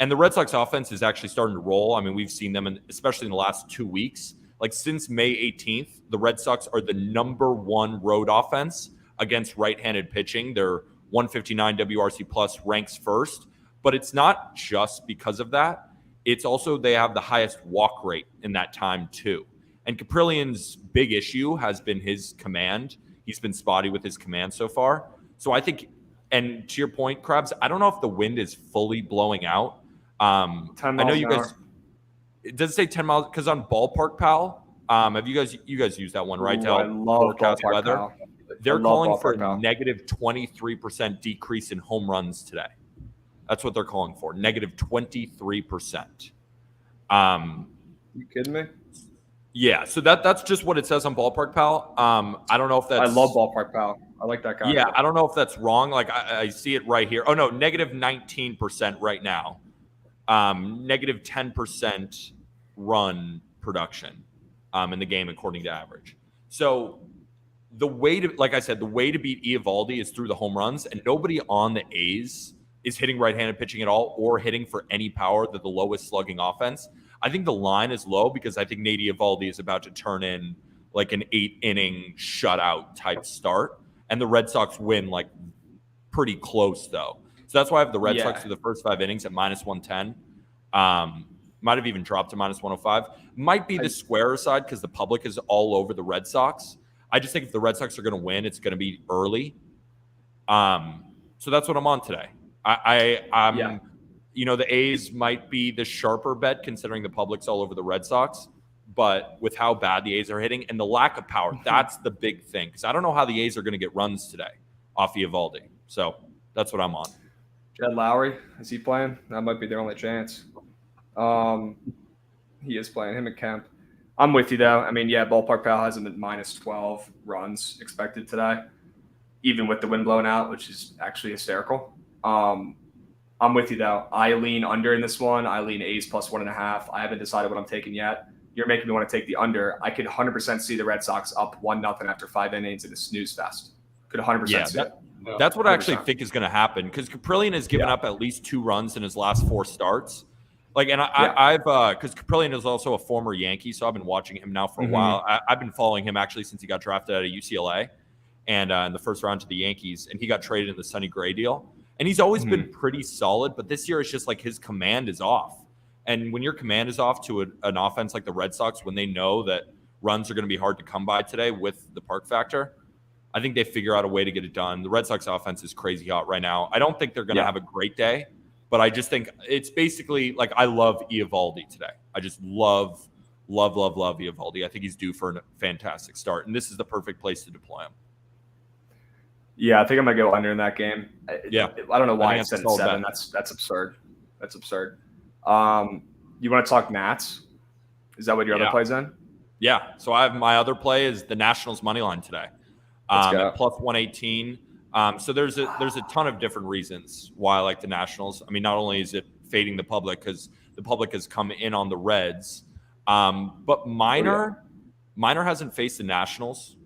And the Red Sox offense is actually starting to roll. I mean, we've seen them, especially in the last 2 weeks. Like since May 18th, the Red Sox are the #1 road offense against right-handed pitching. Their 159 WRC plus ranks first. But it's not just because of that. It's also they have the highest walk rate in that time too. And Caprillion's big issue has been his command. He's been spotty with his command so far. So I think, and to your point, Krabs, I don't know if the wind is fully blowing out. 10 miles I know you an guys. hour. It does say 10 miles because on Ballpark Pal, have you guys used that one, right? Ooh, I love forecast Ballpark weather. Pal. They're I love calling for Ballpark Pal. a -23% decrease in home runs today. That's what they're calling for, -23%. You kidding me? Yeah, so that's just what it says on Ballpark Pal. I don't know if that's. I love Ballpark Pal. I like that guy. Yeah, I don't know if that's wrong. Like I see it right here. Oh no, -19% right now. -10% run production in the game according to average. So the way to, like I said, the way to beat Eovaldi is through the home runs, and nobody on the A's is hitting right-handed pitching at all or hitting for any power. They're the lowest slugging offense. I think the line is low because I think Nate Eovaldi is about to turn in like an 8-inning shutout type start, and the Red Sox win like pretty close though. So that's why I have the Red Sox through the first 5 innings at -110. Might have even dropped to -105. Might be the squarer side because the public is all over the Red Sox. I just think if the Red Sox are going to win, it's going to be early. So that's what I'm on today. I'm the A's might be the sharper bet considering the public's all over the Red Sox, but with how bad the A's are hitting and the lack of power, that's the big thing. Because I don't know how the A's are going to get runs today off Eovaldi. So that's what I'm on. Jed Lowry, is he playing? That might be their only chance. He is playing, him and Kemp. I'm with you, though. I mean, Ballpark Pal has him at -12 runs expected today, even with the wind blowing out, which is actually hysterical. I'm with you, though. I lean under in this one. I lean A's +1.5. I haven't decided what I'm taking yet. You're making me want to take the under. I could 100% see the Red Sox up 1-0 after 5 innings in a snooze fest. Could 100% see it. That's what I actually think is going to happen because Caprillion has given up at least 2 runs in his last 4 starts. I've because Caprillion is also a former Yankee, so I've been watching him now for a while. I've been following him actually since he got drafted out of UCLA, and in the first round to the Yankees, and he got traded in the Sonny Gray deal. And he's always been pretty solid, but this year it's just like his command is off. And when your command is off to an offense like the Red Sox, when they know that runs are going to be hard to come by today with the park factor, I think they figure out a way to get it done. The Red Sox offense is crazy hot right now. I don't think they're going to have a great day, but I just think it's basically like I love Eovaldi today. I just love Eovaldi. I think he's due for a fantastic start, and this is the perfect place to deploy him. Yeah, I think I'm going to go under in that game. I don't know why it's set at 7. Bet. That's absurd. That's absurd. You want to talk Nats? Is that what your other play's in? Yeah. So I have my other play is the Nationals money line today. At +118. So there's a ton of different reasons why I like the Nationals. I mean, not only is it fading the public because the public has come in on the Reds, but Minor hasn't faced the Nationals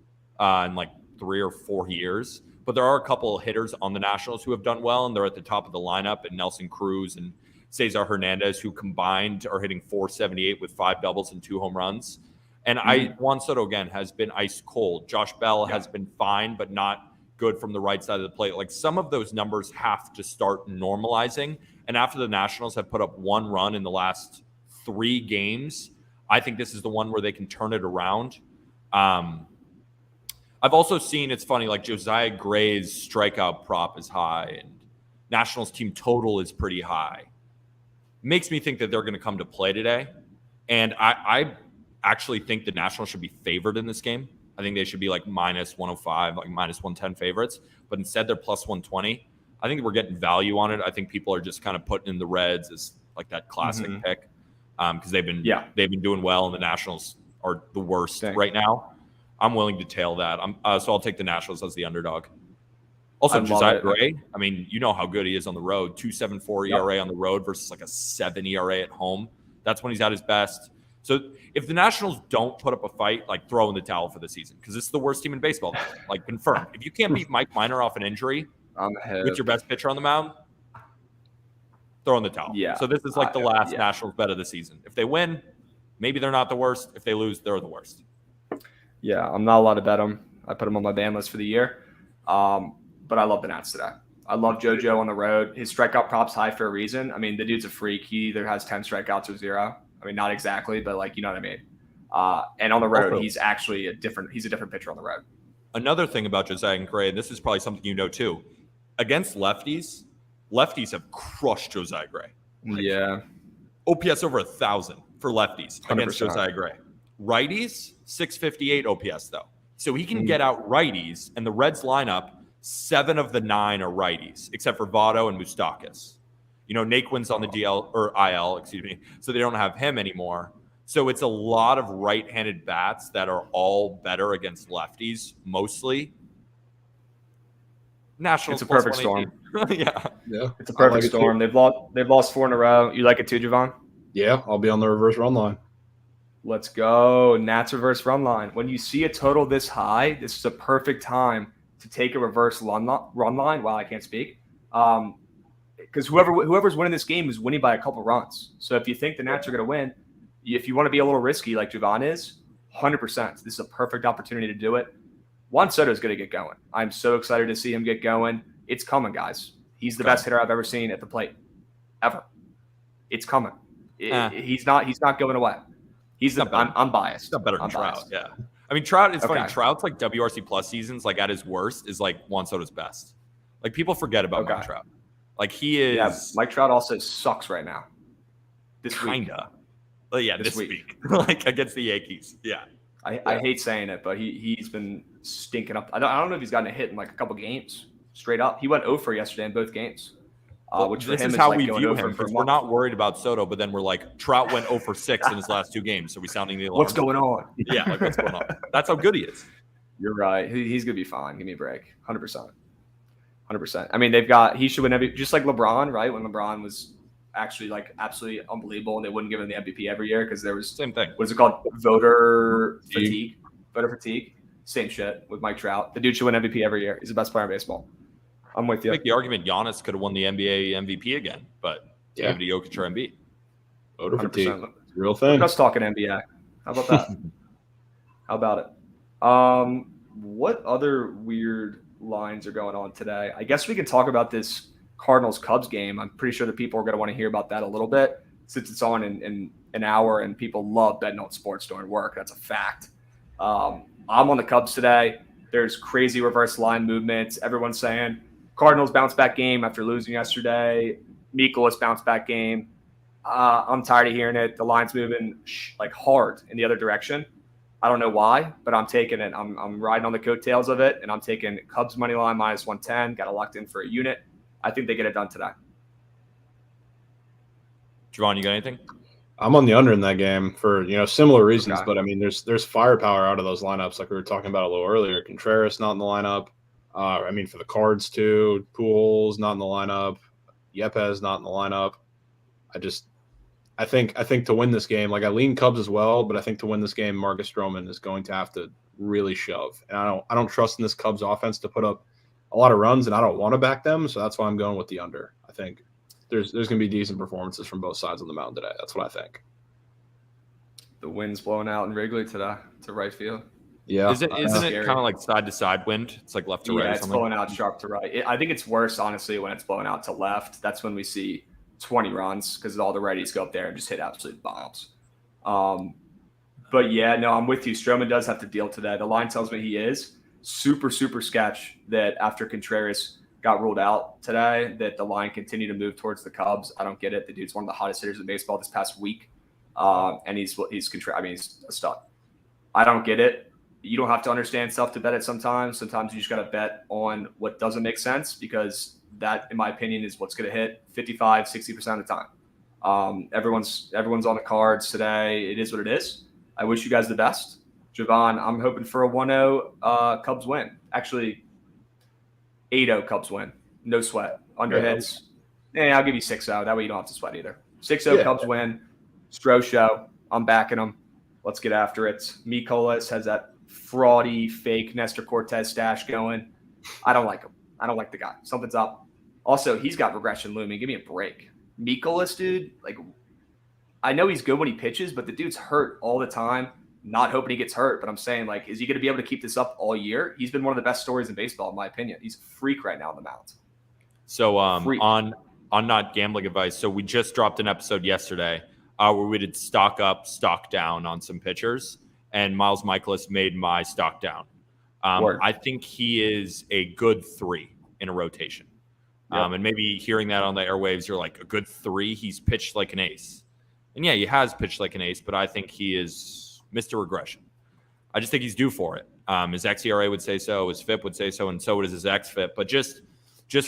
in like 3 or 4 years. But there are a couple of hitters on the Nationals who have done well, and they're at the top of the lineup. And Nelson Cruz and Cesar Hernandez, who combined are hitting .478 with 5 doubles and 2 home runs. And Juan Soto, again, has been ice cold. Josh Bell has been fine, but not good from the right side of the plate. Like some of those numbers have to start normalizing. And after the Nationals have put up 1 run in the last 3 games, I think this is the one where they can turn it around. I've also seen, it's funny, like Josiah Gray's strikeout prop is high and Nationals team total is pretty high. Makes me think that they're going to come to play today. And I actually think the Nationals should be favored in this game. I think they should be like -105, like -110 favorites, but instead they're +120. I think we're getting value on it. I think people are just kind of putting in the Reds as like that classic pick because they've been doing well and the Nationals are the worst right now. I'm willing to tail that. So I'll take the Nationals as the underdog. Also, Josiah Gray, I mean, you know how good he is on the road. 2.74 ERA on the road versus like a 7 ERA at home. That's when he's at his best. So if the Nationals don't put up a fight, like throw in the towel for the season because it's the worst team in baseball. Like confirmed. If you can't beat Mike Minor off an injury with your best pitcher on the mound, throw in the towel. Yeah. So this is like the last Nationals bet of the season. If they win, maybe they're not the worst. If they lose, they're the worst. Yeah, I'm not allowed to bet them. I put them on my ban list for the year. But I love the Nats today. I love JoJo on the road. His strikeout prop's high for a reason. I mean, the dude's a freak. He either has 10 strikeouts or 0. I mean, not exactly, but like, you know what I mean? And on the road, he's actually a different pitcher on the road. Another thing about Josiah Gray, and this is probably something you know too, against lefties have crushed Josiah Gray. Yeah. OPS over 1,000 for lefties 100%. Against Josiah Gray. Righties, 658 OPS though. So he can get out righties, and the Reds lineup, 7 of the 9 are righties, except for Votto and Moustakas. You know, Naquin's on the DL or IL, so they don't have him anymore. So it's a lot of right-handed bats that are all better against lefties, mostly. Nationals. It's a perfect storm. yeah, it's a perfect storm. They've lost 4 in a row. You like it too, Javon? Yeah, I'll be on the reverse run line. Let's go. Nats reverse run line. When you see a total this high, this is a perfect time to take a reverse run line. Wow, I can't speak. Because whoever's winning this game is winning by a couple runs. So if you think the Nats are going to win, if you want to be a little risky like Javon is, 100%. This is a perfect opportunity to do it. Juan Soto is going to get going. I'm so excited to see him get going. It's coming, guys. He's the best hitter I've ever seen at the plate, ever. It's coming. He's not going away. I'm biased. Not better than I'm Trout. biased. Yeah. I mean, Trout is funny. Okay. Trout's like WRC plus seasons, like at his worst, is like Juan Soto's best. Like people forget about Mike Trout. Like he is. Yeah, Mike Trout also sucks right now. This kinda. Well, yeah, this week. Like against the Yankees. Yeah. I hate saying it, but he's been stinking up. I don't know if he's gotten a hit in like a couple games straight up. He went 0 for yesterday in both games. Which for him is how we view him, because we're not worried about Soto, but then we're like, Trout went 0 for 6 in his last 2 games. So we sounding the alarm. What's going on? Yeah, like what's going on? That's how good he is. You're right. He's going to be fine. Give me a break. 100%. 100%. I mean, he should win just like LeBron, right? When LeBron was actually like absolutely unbelievable and they wouldn't give him the MVP every year because there was same thing. What is it called? Voter fatigue. Voter fatigue. Same shit with Mike Trout. The dude should win MVP every year. He's the best player in baseball. I'm with you. Make the argument Giannis could have won the NBA MVP again, but give it to Jokic or Embiid. Voter fatigue. Real thing. Let's talk NBA. How about that? How about it? What other weird lines are going on today? I guess we can talk about this Cardinals-Cubs game. I'm pretty sure the people are going to want to hear about that a little bit since it's on in an hour and people love betting on sports during work. That's a fact. I'm on the Cubs today. There's crazy reverse line movements. Everyone's saying Cardinals bounce back game after losing yesterday. Mikolas bounce back game. I'm tired of hearing it. The line's moving like hard in the other direction. I don't know why, but I'm taking it. I'm riding on the coattails of it, and I'm taking Cubs money line minus 110. Got it locked in for a unit. I think they get it done today. Javon, you got anything? I'm on the under in that game for similar reasons, but I mean, there's firepower out of those lineups, like we were talking about a little earlier. Contreras not in the lineup. I mean, for the Cards too, Pujols not in the lineup. Yepes not in the lineup. I think to win this game, like I lean Cubs as well, but I think to win this game, Marcus Stroman is going to have to really shove. And I don't trust in this Cubs offense to put up a lot of runs, and I don't want to back them, so that's why I'm going with the under. I think there's going to be decent performances from both sides of the mountain today. That's what I think. The wind's blowing out in Wrigley today to right field. Yeah. Isn't it kind of like side to side wind? It's like left to right. Yeah, it's blowing out sharp to right. I think it's worse, honestly, when it's blowing out to left. That's when we see 20 runs because all the righties go up there and just hit absolute bombs. But yeah, no, I'm with you. Stroman does have to deal today. The line tells me he is super, super sketch that after Contreras got ruled out today, that the line continued to move towards the Cubs. I don't get it. The dude's one of the hottest hitters in baseball this past week. And he's a stud. I don't get it. You don't have to understand stuff to bet it sometimes. Sometimes you just got to bet on what doesn't make sense because that, in my opinion, is what's going to hit 55, 60% of the time. Everyone's on the Cards today. It is what it is. I wish you guys the best. Javon, I'm hoping for a 1-0 Cubs win. Actually, 8-0 Cubs win. No sweat. Under hits. I'll give you 6-0. That way you don't have to sweat either. 6-0 Cubs win. Stro show. I'm backing them. Let's get after it. Mikolas has that fraudy, fake Nestor Cortez stash going. I don't like him. I don't like the guy. Something's up. Also, he's got regression looming. Give me a break. Mikolas, dude, like, I know he's good when he pitches, but the dude's hurt all the time. Not hoping he gets hurt, but I'm saying, like, is he going to be able to keep this up all year? He's been one of the best stories in baseball, in my opinion. He's a freak right now on the mound. So on not gambling advice, so we just dropped an episode yesterday where we did stock up, stock down on some pitchers, and Miles Mikolas made my stock down. I think he is a good 3 in a rotation. Yep. And maybe hearing that on the airwaves, you're like, a good 3? He's pitched like an ace. And yeah, he has pitched like an ace, but I think he is Mr. Regression. I just think he's due for it. His xERA would say so, his FIP would say so, and so does his xFIP. But just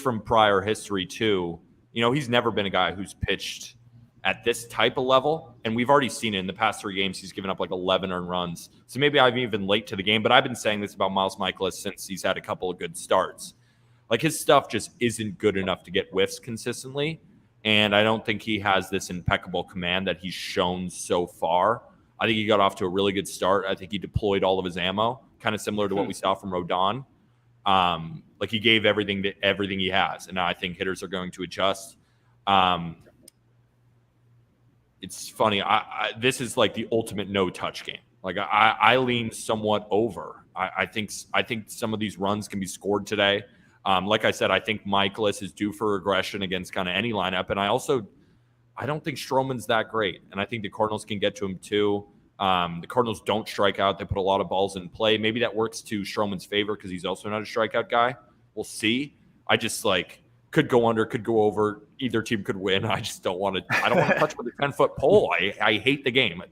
from prior history too, he's never been a guy who's pitched at this type of level. And we've already seen it in the past 3 games. He's given up like 11 earned runs. So maybe I'm even late to the game, but I've been saying this about Miles Mikolas since he's had a couple of good starts. Like his stuff just isn't good enough to get whiffs consistently. And I don't think he has this impeccable command that he's shown so far. I think he got off to a really good start. I think he deployed all of his ammo, kind of similar to what we saw from Rodon. Like he gave everything he has, and now I think hitters are going to adjust. It's funny. This is like the ultimate no-touch game. Like I lean somewhat over. I think some of these runs can be scored today. Like I said, I think Michaelis is due for regression against kind of any lineup, and I don't think Stroman's that great, and I think the Cardinals can get to him too. The Cardinals don't strike out. They put a lot of balls in play. Maybe that works to Stroman's favor because he's also not a strikeout guy. We'll see. I just could go under, could go over. Either team could win. I just don't want to. I don't want to touch with a 10-foot pole. I hate the game.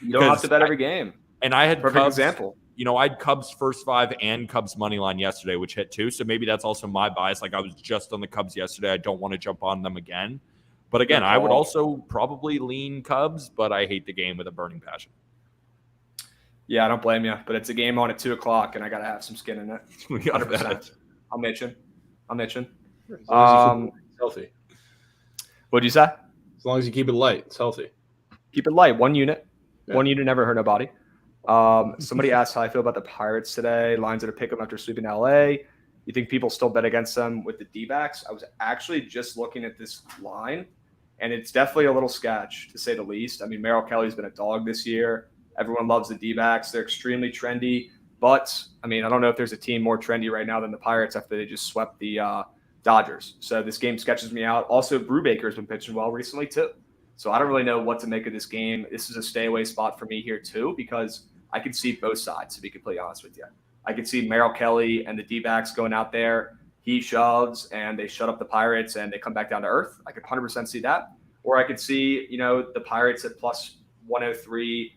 You don't have to bet every game. And I had perfect Cubs, example. I had Cubs first 5 and Cubs money line yesterday, which hit too. So maybe that's also my bias. Like I was just on the Cubs yesterday. I don't want to jump on them again. But again, I would also probably lean Cubs, but I hate the game with a burning passion. Yeah, I don't blame you. But it's a game on at 2:00, and I got to have some skin in it. We got to bet it. I'm itching. Healthy. What'd you say? As long as you keep it light, it's healthy. Keep it light. 1 unit. Yeah. 1 unit never hurt nobody. Somebody asked how I feel about the Pirates today. Lines at a pick 'em after sweeping LA. You think people still bet against them with the D-backs? I was actually just looking at this line, and it's definitely a little sketch, to say the least. I mean, Merrill Kelly's been a dog this year. Everyone loves the D-backs. They're extremely trendy. But, I mean, I don't know if there's a team more trendy right now than the Pirates after they just swept the Dodgers. So this game sketches me out. Also, Brubaker's been pitching well recently too. So I don't really know what to make of this game. This is a stay away spot for me here too, because I can see both sides, to be completely honest with you. I could see Merrill Kelly and the D-backs going out there. He shoves and they shut up the Pirates and they come back down to earth. I could 100% see that. Or I could see, the Pirates at plus 103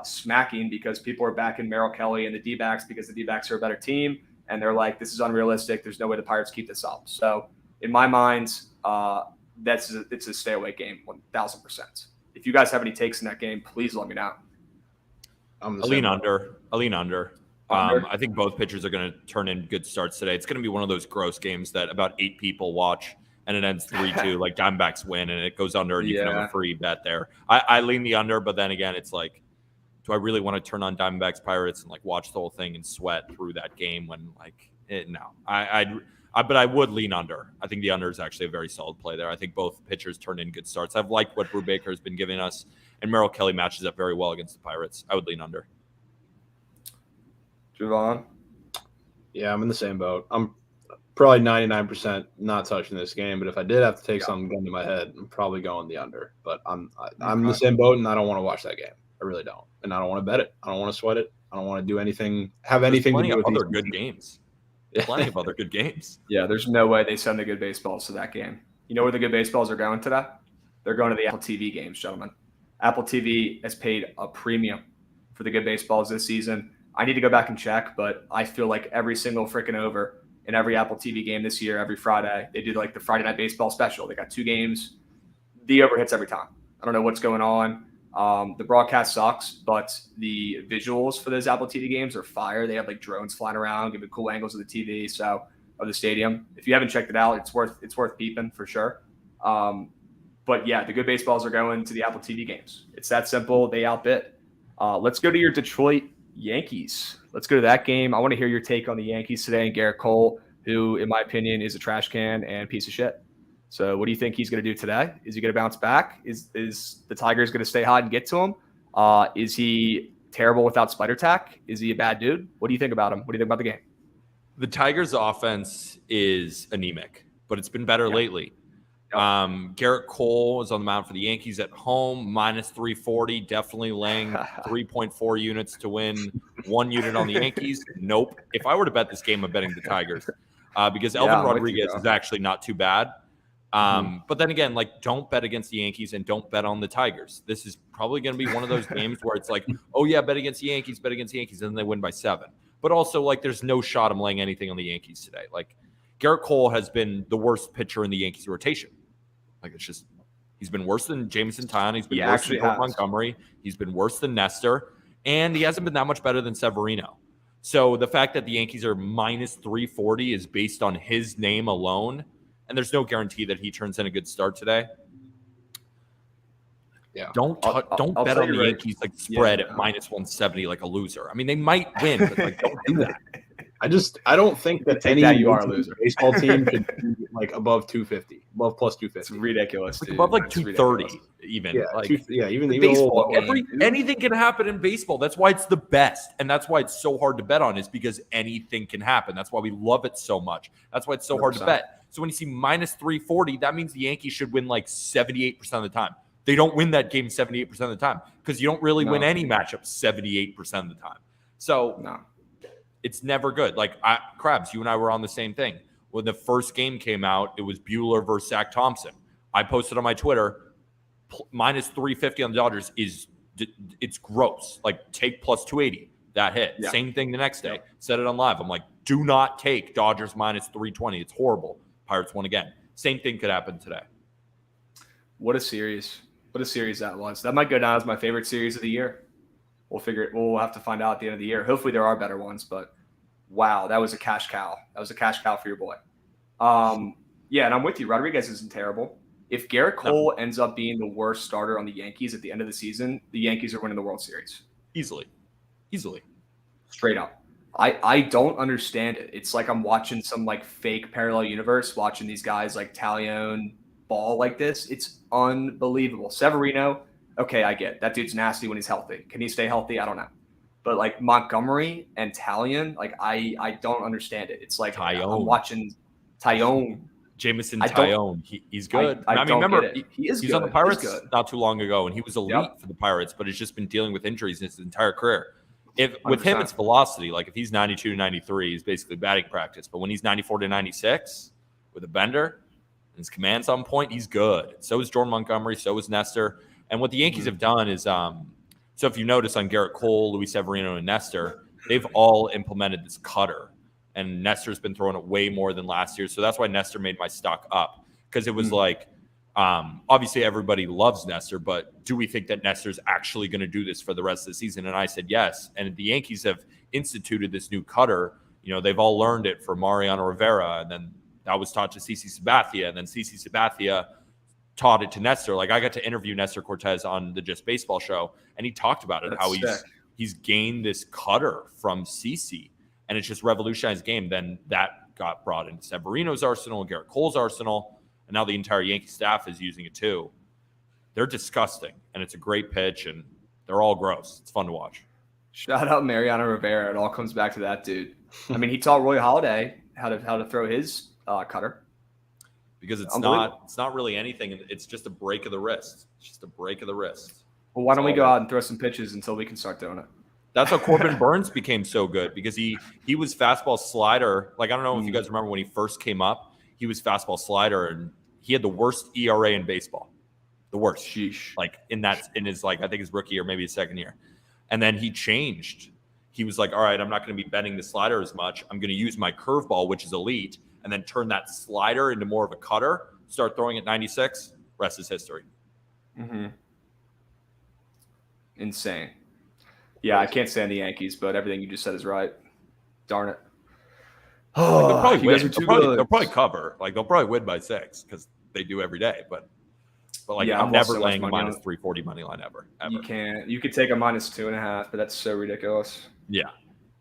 smacking because people are backing Merrill Kelly and the D-backs because the D-backs are a better team. And they're like, this is unrealistic. There's no way the Pirates keep this up. So in my mind, it's a stay away game, 1,000%. If you guys have any takes in that game, please let me know. I'll lean under. I think both pitchers are going to turn in good starts today. It's going to be one of those gross games that about 8 people watch and it ends 3-2, like Diamondbacks win and it goes under and you can have a free bet there. I lean the under, but then again, it's like, do I really want to turn on Diamondbacks Pirates and watch the whole thing and sweat through that game when no. But I would lean under. I think the under is actually a very solid play there. I think both pitchers turn in good starts. I've liked what Brubaker has been giving us, and Merrill Kelly matches up very well against the Pirates. I would lean under. Javon? Yeah, I'm in the same boat. I'm probably 99% not touching this game, but if I did have to take something gun to my head, I'm probably going the under. But I'm in the same boat, and I don't want to watch that game. I really don't, and I don't want to bet it. I don't want to sweat it. I don't want to do anything. Anything to do with other good games. Plenty of other good games. Yeah, there's no way they send the good baseballs to that game. You know where the good baseballs are going today? They're going to the Apple TV games, gentlemen. Apple TV has paid a premium for the good baseballs this season. I need to go back and check, but I feel like every single freaking over in every Apple TV game this year, every Friday, they do the Friday Night Baseball special. They got 2 games. The over hits every time. I don't know what's going on. The broadcast sucks, but the visuals for those Apple TV games are fire. They have drones flying around, giving cool angles of the TV, of the stadium. If you haven't checked it out, it's worth peeping for sure. But yeah, the good baseballs are going to the Apple TV games. It's that simple. They outbid. Let's go to your Detroit Yankees. Let's go to that game. I want to hear your take on the Yankees today and Garrett Cole, who, in my opinion, is a trash can and piece of shit. So what do you think he's going to do today? Is he going to bounce back? Is the Tigers going to stay hot and get to him? Is he terrible without Spider Tack? Is he a bad dude? What do you think about him? What do you think about the game? The Tigers' offense is anemic, but it's been better lately. Garrett Cole is on the mound for the Yankees at home, minus 340, definitely laying 3.4 units to win 1 unit on the Yankees. Nope. If I were to bet this game, I'm betting the Tigers because Elvin Rodriguez is actually not too bad. But then again, don't bet against the Yankees and don't bet on the Tigers. This is probably going to be one of those games where it's oh yeah, bet against the Yankees, and then they win by 7. But also there's no shot I'm laying anything on the Yankees today. Garrett Cole has been the worst pitcher in the Yankees rotation. He's been worse than Jameson Taillon. He's been worse than Jordan Montgomery. He's been worse than Nestor. And he hasn't been that much better than Severino. So the fact that the Yankees are minus 340 is based on his name alone. And there's no guarantee that he turns in a good start today. Yeah. Don't I'll bet tell on the you right- Yankees like spread Yeah, at no. minus 170 like a loser. I mean, they might win, but like don't do that. I don't think that take any that, you are a Major League loser. baseball team should be like above 250, above plus It's 250. ridiculous, Like dude. above like It's 230 ridiculous. even. Yeah, like even the a baseball little game. anything can happen in baseball. That's why it's the best. And that's why it's so hard to bet on, is because anything can happen. That's why we love it so much. That's why it's so hard to 100%. bet. So when you see minus 340, that means the Yankees should win like 78% of the time. They don't win that game 78% of the time because you don't really win any matchup 78% of the time. So No. it's never good. Like Krabs, you and I were on the same thing. When the first game came out, it was Bueller versus Zach Thompson. I posted on my Twitter, minus 350 on the Dodgers it's gross. Like take plus 280. That hit. Yeah. Same thing the next day. Yeah. Said it on live. I'm like, do not take Dodgers minus 320. It's horrible. Pirates won again. Same thing could happen today. What a series. What a series that was. That might go down as my favorite series of the year. We'll have to find out at the end of the year. Hopefully there are better ones, but wow, that was a cash cow. That was a cash cow for your boy. Yeah, and I'm with you. Rodriguez isn't terrible. If Garrett Cole ends up being the worst starter on the Yankees at the end of the season, the Yankees are winning the World Series. Easily. Straight up. I don't understand it. It's like I'm watching some like fake parallel universe, watching these guys like Talion ball like this. It's unbelievable. Severino, okay, I get it. That dude's nasty when he's healthy. Can he stay healthy? I don't know. But like Montgomery and Talion, like I don't understand it. It's like Tyone. I'm watching Tyone. Jameson I don't- Tyone. He's good. I mean, don't remember, get it. He is he's good. on the He's Pirates good. not too long ago, and he was elite for the Pirates, but has just been dealing with injuries his entire career. If with him, 100%. it's velocity. Like if he's 92 to 93, he's basically batting practice. But when he's 94 to 96 with a bender and his command's on point, he's good. So is Jordan Montgomery. So is Nestor. And what the Yankees have done is, so if you notice on Garrett Cole, Luis Severino, and Nestor, they've all implemented this cutter. And Nestor's been throwing it way more than last year. So that's why Nestor made my stock up. Because it was like, obviously everybody loves Nestor, but do we think that Nestor's actually going to do this for the rest of the season? And I said yes. And the Yankees have instituted this new cutter. You know, they've all learned it from Mariano Rivera, and then that was taught to CC Sabathia, and then CC Sabathia taught it to Nestor. Like I got to interview Nestor Cortez on the Just Baseball show, and he talked about it, how he's gained this cutter from CC, and it's just revolutionized the game. Then that got brought into Severino's arsenal, Garrett Cole's arsenal, and now the entire Yankee staff is using it too. They're disgusting, and it's a great pitch, and they're all gross. It's fun to watch. Shout out Mariano Rivera. It all comes back to that dude. I mean, he taught Roy Halladay how to throw his cutter. Because it's not really anything. It's just a break of the wrist. It's just a break of the wrist. Well, why don't we go out and throw some pitches until we can start doing it? That's how Corbin Burns became so good, because he was fastball slider. Like, I don't know if you guys remember when he first came up, he was fastball slider, and he had the worst ERA in baseball. The worst. Sheesh. Like in his like, I think his rookie or maybe his second year. And then he changed. He was like, all right, I'm not going to be bending the slider as much. I'm going to use my curveball, which is elite, and then turn that slider into more of a cutter, start throwing at 96. Rest is history. Mm-hmm. Insane. Yeah, I can't stand the Yankees, but everything you just said is right. Darn it. Like, they'll probably you guys win. are too They'll good. probably cover. Like they'll probably win by 6 because they do every day. But like Yeah, I'm I've lost never so much laying a money on minus it. 340 money line ever. You can't. You could take a -2.5, but that's so ridiculous. Yeah.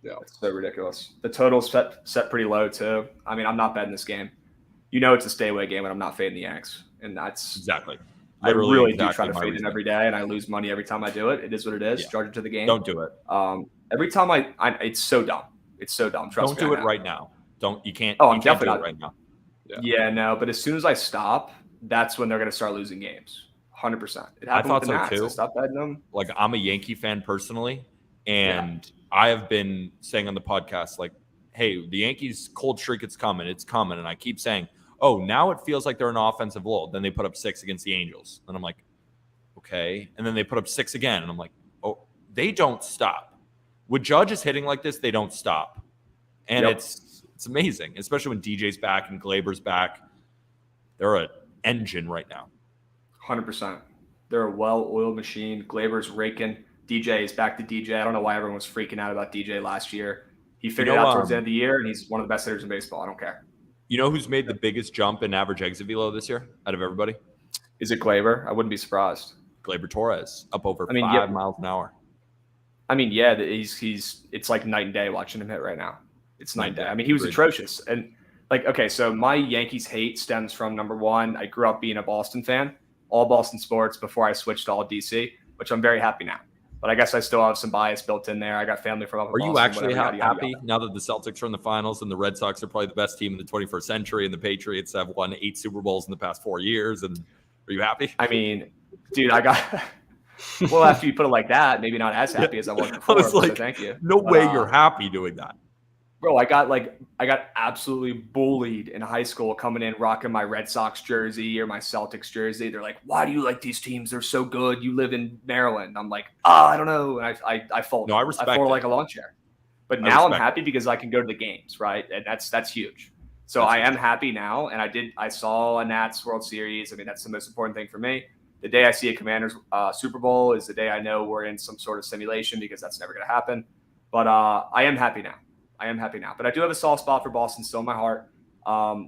It's so ridiculous. The total's set pretty low too. I mean, I'm not betting this game. You know, it's a stay away game, and I'm not fading the Yanks, and that's Exactly. I Literally really exactly do try to my fade them reasoning. every day, and I lose money every time I do it. It is what it is. Yeah. Charge it to the game. Don't do it. Every time I it's so dumb. It's so dumb. Trust Don't me. do it right now. You can't. Oh, you I'm can't do definitely it not. right now. Yeah, no. But as soon as I stop, that's when they're going to start losing games. 100%. It I happened thought with the so, Nats. too. I stopped betting them. Like I'm a Yankee fan personally, and I have been saying on the podcast, like, hey, the Yankees cold streak, it's coming, and I keep saying, oh, now it feels like they're an offensive lull. Then they put up 6 against the Angels, and I'm like, okay, and then they put up 6 again, and I'm like, oh, they don't stop. When Judge is hitting like this, they don't stop, and it's amazing, especially when DJ's back and Glaber's back. They're an engine right now. 100%. They're a well-oiled machine. Glaber's raking. DJ is back to DJ. I don't know why everyone was freaking out about DJ last year. He figured it out towards the end of the year, and he's one of the best hitters in baseball. I don't care. You know who's made the biggest jump in average exit velo this year out of everybody? Is it Glaber? I wouldn't be surprised. Gleyber Torres up over I mean, 5 miles an hour. I mean, yeah, he's it's like night and day watching him hit right now. It's night and day. I mean, he was atrocious. And like, okay, so my Yankees hate stems from, number one, I grew up being a Boston fan, all Boston sports before I switched to all DC, which I'm very happy now. But I guess I still have some bias built in there. I got family from up in Boston. Are you actually whatever, happy now that the Celtics are in the finals and the Red Sox are probably the best team in the 21st century and the Patriots have won 8 Super Bowls in the past 4 years? And are you happy? I mean, dude, I got – well, after you put it like that, maybe not as happy as I was before. So thank you. No way you're happy doing that. Bro, I got absolutely bullied in high school coming in rocking my Red Sox jersey or my Celtics jersey. They're like, "Why do you like these teams? They're so good. You live in Maryland." I'm like, I don't know. And I fold. No, I respect. I fold like a lawn chair. But now I'm happy because I can go to the games, right? And that's huge. So I am happy now. And I saw a Nats World Series. I mean, that's the most important thing for me. The day I see a Commanders Super Bowl is the day I know we're in some sort of simulation, because that's never going to happen. But I am happy now. But I do have a soft spot for Boston still in my heart.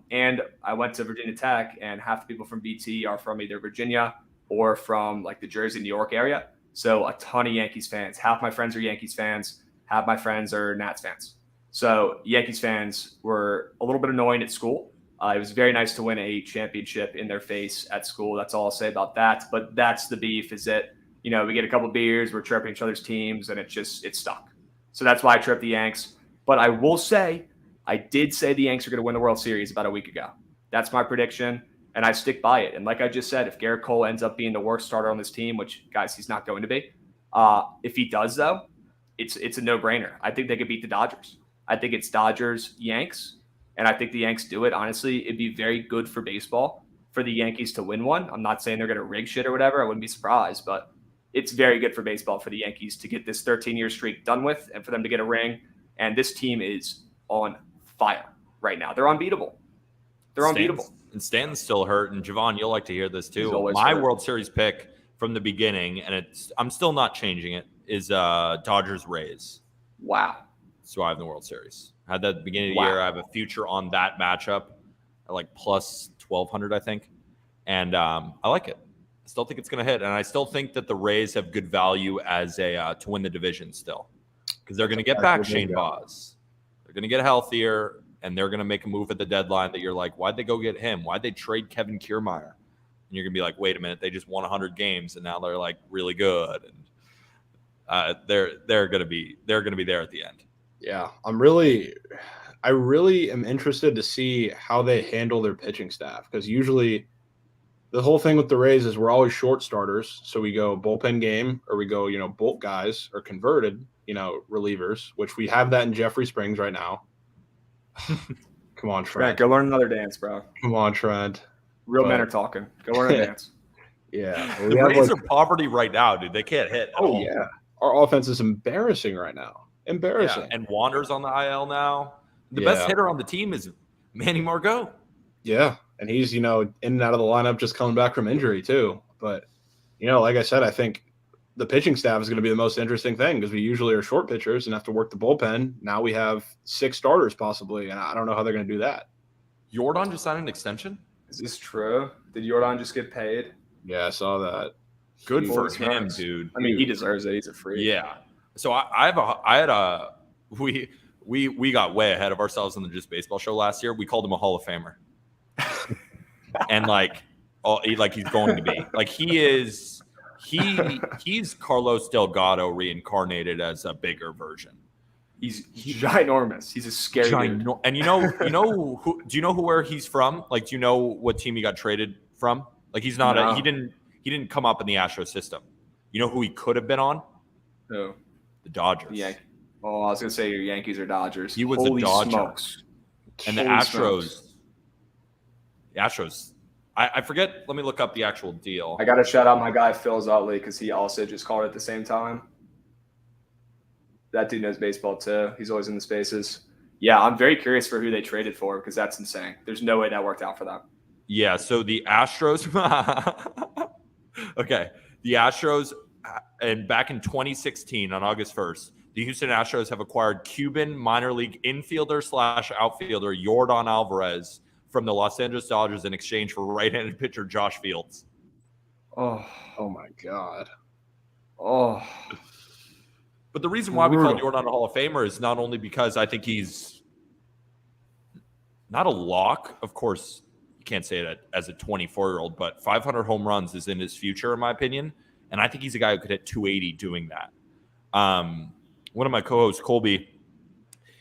And I went to Virginia Tech, and half the people from BT are from either Virginia or from like the Jersey, New York area. So a ton of Yankees fans. Half my friends are Yankees fans. Half my friends are Nats fans. So Yankees fans were a little bit annoying at school. It was very nice to win a championship in their face at school. That's all I'll say about that. But that's the beef, is that, we get a couple of beers, we're chirping each other's teams, and it's stuck. So that's why I tripped the Yanks. But I will say, I did say the Yanks are going to win the World Series about a week ago. That's my prediction, and I stick by it. And like I just said, if Garrett Cole ends up being the worst starter on this team, which, guys, he's not going to be, if he does, though, it's a no-brainer. I think they could beat the Dodgers. I think it's Dodgers-Yanks, and I think the Yanks do it. Honestly, it'd be very good for baseball for the Yankees to win one. I'm not saying they're going to rig shit or whatever. I wouldn't be surprised, but it's very good for baseball for the Yankees to get this 13-year streak done with and for them to get a ring. And this team is on fire right now. They're unbeatable. And Stanton's still hurt. And Javon, you'll like to hear this too. My hurt. World Series pick from the beginning, and I'm still not changing it, is Dodgers Rays. Wow. So I have the World Series. I had that at the beginning of the year. I have a future on that matchup at like plus 1,200, I think. And I like it. I still think it's going to hit. And I still think that the Rays have good value as to win the division still. Because they're going to get back Shane Baz. They're going to get healthier, and they're going to make a move at the deadline that you're like, why'd they go get him? Why'd they trade Kevin Kiermaier? And you're going to be like, wait a minute, they just won 100 games, and now they're like really good. And they're going to be there at the end. Yeah, I really am interested to see how they handle their pitching staff, because usually the whole thing with the Rays is we're always short starters. So we go bullpen game, or we go, bulk guys or converted, relievers, which we have that in Jeffrey Springs right now. Come on, Trent. Go learn another dance, bro. Come on, Trent. Real men are talking. Go learn a dance. Yeah. The Rays are poverty right now, dude. They can't hit. Yeah. Our offense is embarrassing right now. Embarrassing. Yeah. And Wander's on the IL now. The best hitter on the team is Manny Margot. Yeah. And he's, in and out of the lineup, just coming back from injury too. But, like I said, I think the pitching staff is going to be the most interesting thing, because we usually are short pitchers and have to work the bullpen. Now we have 6 starters possibly, and I don't know how they're going to do that. Jordan just signed an extension? Is this true? Did Jordan just get paid? Yeah, I saw that. Good for him, dude. I mean, he deserves it. He's a freak. Yeah. So we got way ahead of ourselves in the Just Baseball show last year. We called him a Hall of Famer. And he's going to be. Like he's Carlos Delgado reincarnated as a bigger version. He's ginormous. He's a scary dude. And who? Do you know where he's from? Like, do you know what team he got traded from? Like, he's not. He didn't come up in the Astro system. You know who he could have been on? Who? The Dodgers. Yeah. Oh, I was gonna say your Yankees or Dodgers. He was Holy a Dodger. Smokes. And the Holy Astros. Smokes. The Astros. I forget. Let me look up the actual deal. I got to shout out my guy Phil Zutley, because he also just called it at the same time. That dude knows baseball too. He's always in the spaces. Yeah, I'm very curious for who they traded for, because that's insane. There's no way that worked out for them. Yeah, so the Astros okay. The Astros, and back in 2016 on August 1st, the Houston Astros have acquired Cuban minor league infielder/outfielder Yordan Alvarez from the Los Angeles Dodgers in exchange for right-handed pitcher Josh Fields. Oh, Oh my god. oh. But the reason why we call Brutal. Jordan a Hall of Famer is not only because I think he's not a lock. Of course, you can't say it as a 24-year-old, but 500 home runs is in his future, in my opinion. And I think he's a guy who could hit 280 doing that. One of my co-hosts, Colby,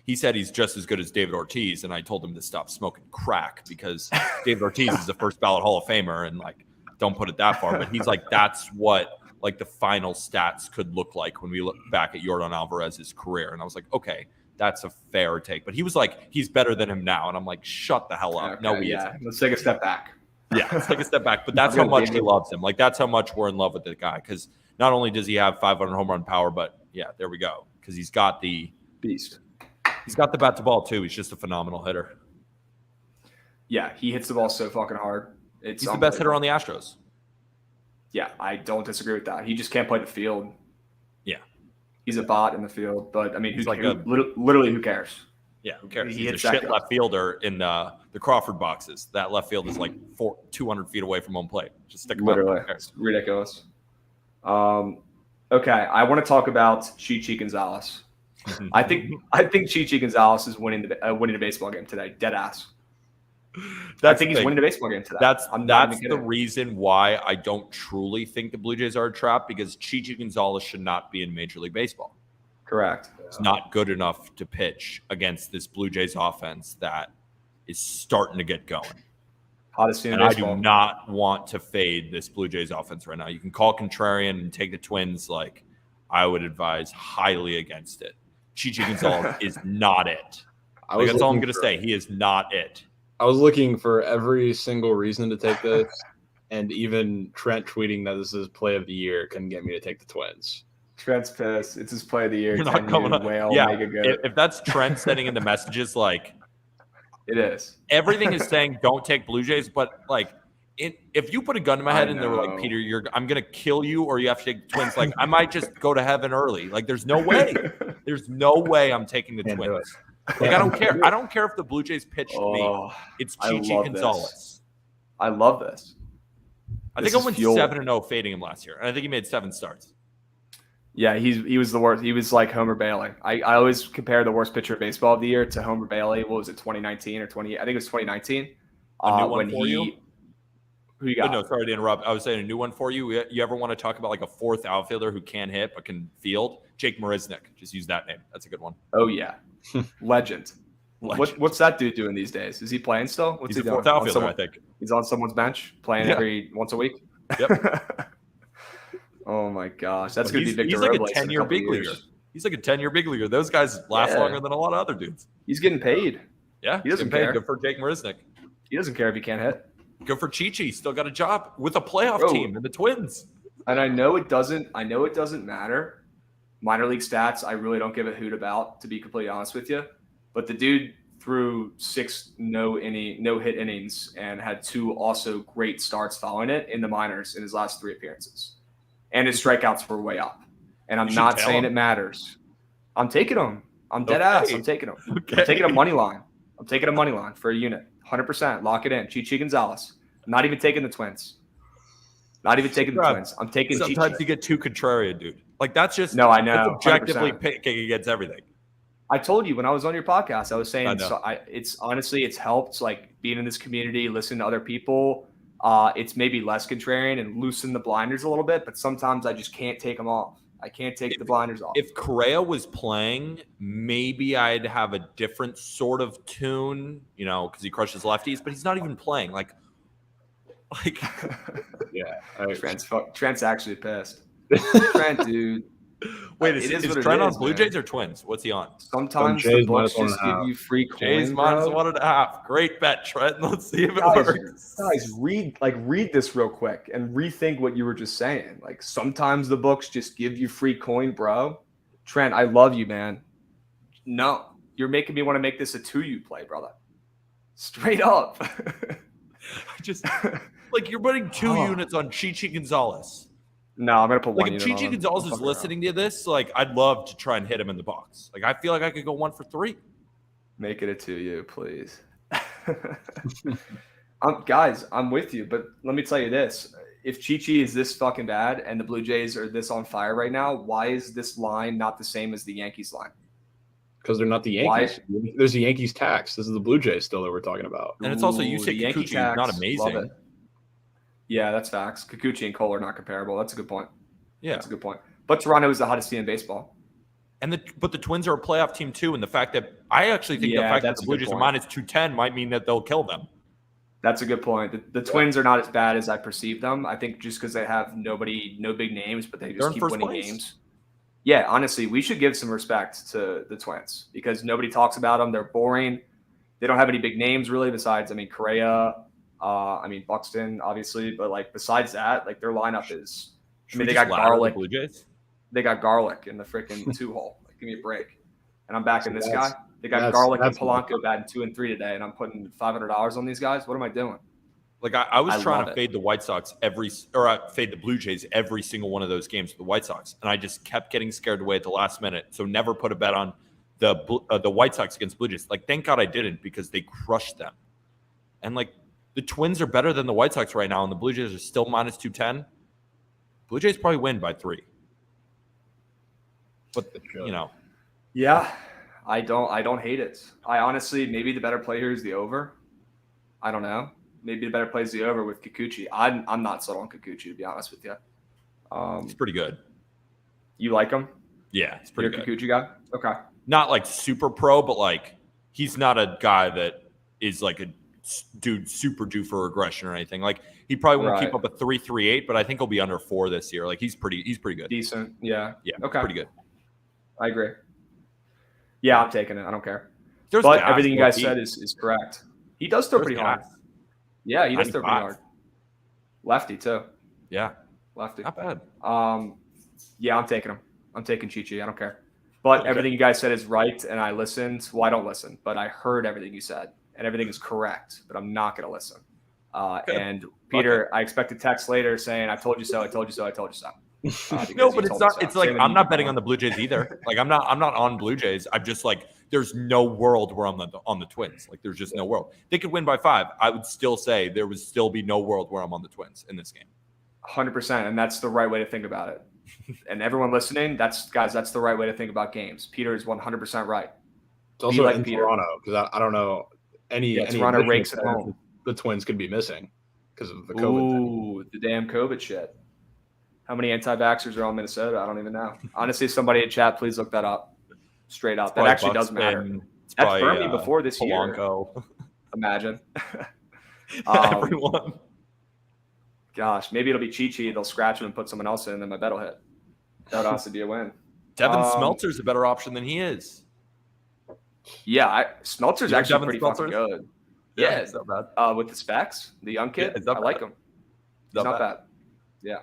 he said he's just as good as David Ortiz, and I told him to stop smoking crack because David Ortiz is the first ballot Hall of Famer, and like, don't put it that far. But he's like, that's what like the final stats could look like when we look back at Yordan Alvarez's career. And I was like, okay, that's a fair take. But he was like, he's better than him now, and I'm like, shut the hell up. Okay, No, he yeah. isn't. Let's take a step back. Yeah, let's take a step back. But that's how much he loves him. Like, that's how much we're in love with the guy. Because not only does he have 500 home run power, but yeah, there we go. Because he's got the beast. He's got the bat to ball too. He's just a phenomenal hitter. Yeah, he hits the ball so fucking hard. He's the best hitter on the Astros. Yeah, I don't disagree with that. He just can't play the field. Yeah, he's a bot in the field, but I mean, he's literally who cares? Yeah, who cares? He He's a shit left fielder in the Crawford boxes. That left field is like 200 feet away from home plate. Just stick him literally. It's ridiculous. Okay, I want to talk about Chichi Gonzalez. I think Chichi Gonzalez is winning the baseball game today. Dead ass. I think he's winning the baseball game today. That's the reason why I don't truly think the Blue Jays are a trap, because Chichi Gonzalez should not be in Major League Baseball. Correct. It's not good enough to pitch against this Blue Jays offense that is starting to get going. Hottest team in baseball. I do not want to fade this Blue Jays offense right now. You can call contrarian and take the Twins. Like, I would advise highly against it. Chichi Gonzalez is not it. That's all I'm going to say. He is not it. I was looking for every single reason to take this, and even Trent tweeting that this is play of the year couldn't get me to take the Twins. Trent's pissed. It's his play of the year. You're not coming up. Yeah, if that's Trent sending in the messages, like, it is. Everything is saying don't take Blue Jays, but like, if you put a gun to my head and they were like, Peter, I'm gonna kill you, or you have to take the Twins, like, I might just go to heaven early. Like, there's no way. There's no way I'm taking the Twins. Like, I don't care. I don't care if the Blue Jays pitch to me. It's Chichi Gonzalez. I love this. I think I went 7-0 fading him last year, and I think he made 7 starts. Yeah, he was the worst. He was like Homer Bailey. I always compare the worst pitcher of baseball of the year to Homer Bailey. What was it, 2019 or 20? I think it was 2019. A new one for you? Who you got? No, sorry to interrupt. I was saying a new one for you. You ever want to talk about like a fourth outfielder who can hit but can field? Jake Marisnick. Just use that name. That's a good one. Oh, yeah. Legend. What's that dude doing these days? Is he playing still? What's He's he a fourth outfielder, I think. He's on someone's bench playing once a week? Yep. Oh, my gosh. That's going to be Victor He's like Robles a 10-year big leaguer. He's like a 10-year big leaguer. Those guys last longer than a lot of other dudes. He's getting paid. Yeah, he doesn't care. Good for Jake Marisnick. He doesn't care if he can't hit. Good for Chichi. Still got a job with a playoff team and the Twins. And I know it doesn't matter. Minor league stats, I really don't give a hoot about, to be completely honest with you. But the dude threw 6 no-hit innings and had 2 also great starts following it in the minors in his last 3 appearances. And his strikeouts were way up. And I'm not saying it matters. I'm taking them. I'm dead ass. I'm taking them. I'm taking a money line. I'm taking a money line for a unit. 100%. Lock it in. Chichi Gonzalez. I'm not even taking the Twins. Not even taking the Twins. I'm taking Chichi. Sometimes you get too contrarian, dude. Like, that's just I know. That's objectively 100%. Picking against everything. I told you when I was on your podcast, I was saying it's helped, like, being in this community, listening to other people. It's maybe less contrarian and loosen the blinders a little bit, but sometimes I just can't take them off. I can't take the blinders off. If Correa was playing, maybe I'd have a different sort of tune, because he crushes lefties, but he's not even playing. Like, yeah. Trent's actually pissed. Trent, dude. Wait, is Trent on Blue Jays or Twins? What's he on? Sometimes the books just give you free coins. Jays minus 1.5. Great bet, Trent. Let's see if it works. Guys, read this real quick and rethink what you were just saying. Like, sometimes the books just give you free coin, bro. Trent, I love you, man. No, you're making me want to make this a 2U play, brother. Straight up. You're putting 2 units on Chichi Gonzalez. No, I'm gonna put one. If Chichi Gonzalez is listening to this, I'd love to try and hit him in the box. I feel like I could go 1 for 3. Make it a 2U, please. Guys, I'm with you, but let me tell you this: if Chi-Chi is this fucking bad and the Blue Jays are this on fire right now, why is this line not the same as the Yankees line? Because they're not the Yankees. Why? There's a Yankees tax. This is the Blue Jays still that we're talking about. And it's also, you say Yankee Kikuchi tax, is not amazing. Love it. Yeah, that's facts. Kikuchi and Cole are not comparable. That's a good point. Yeah. That's a good point. But Toronto is the hottest team in baseball. But the Twins are a playoff team too, and the fact that I actually think the fact that the Blue Jays are minus 210 might mean that they'll kill them. That's a good point. The Twins are not as bad as I perceive them. I think just because they have no big names, but they just keep winning games. Yeah, honestly, we should give some respect to the Twins because nobody talks about them. They're boring. They don't have any big names really besides, Correa, Buxton, obviously. But, like, besides that, like, their lineup is – they got Garlic. Blue Jays? They got Garlic in the freaking two-hole. Like, give me a break. And I'm backing this guy. They got Garlic and Polanco batting 2 and 3 today, and I'm putting $500 on these guys. What am I doing? Like I was trying to fade the White Sox fade the Blue Jays every single one of those games with the White Sox, and I just kept getting scared away at the last minute. So never put a bet on the White Sox against Blue Jays. Like, thank God I didn't because they crushed them. And like the Twins are better than the White Sox right now, and the Blue Jays are still minus 210. Blue Jays probably win by 3. But yeah, I don't hate it. I honestly, maybe the better play here is the over. I don't know. Maybe the better play is the over with Kikuchi. I'm not sold on Kikuchi, to be honest with you. It's pretty good. You like him? Yeah, it's pretty good. Kikuchi guy? Okay. Not like super pro, but like he's not a guy that is like a dude super due for regression or anything. Like he probably won't keep up a 3.38, but I think he'll be under 4 this year. Like he's pretty good. Decent. Yeah. Yeah. Okay. Pretty good. I agree. Yeah, I'm taking it. I don't care. But everything you guys said is correct. He does throw pretty hard. Yeah, he does throw pretty hard. Lefty too. Yeah. Lefty. Not bad. Yeah, I'm taking him. I'm taking Chi-Chi. I don't care. But everything you guys said is right, and I listened. Well, I don't listen, but I heard everything you said, and everything is correct, but I'm not going to listen. And Peter, I expect a text later saying, I told you so, I told you so, I told you so. No, but it's not. It's like I'm not betting on the Blue Jays either. Like I'm not on Blue Jays. I'm just like there's no world where I'm on the Twins. Like there's just no world. They could win by 5. I would still say there would still be no world where I'm on the Twins in this game. 100%, and that's the right way to think about it. And everyone listening, that's the right way to think about games. Peter is 100% right. It's also in Toronto because I don't know any Toronto rakes at home. The Twins could be missing because of the COVID. Ooh, the damn COVID shit. How many anti-vaxxers are on Minnesota? I don't even know. Honestly, somebody in chat, please look that up. Straight up. That actually does matter. That's Fermi before this Polanco. Year. Imagine. Everyone. Gosh, maybe it'll be Chi-Chi. They'll scratch him and put someone else in, and then my bet will hit. That would also be a win. Devin Smeltzer's a better option than he is. Yeah, Smeltzer's actually pretty fucking good. Yeah, it's not bad. With the specs, the young kid, I like him. It's not bad. Yeah.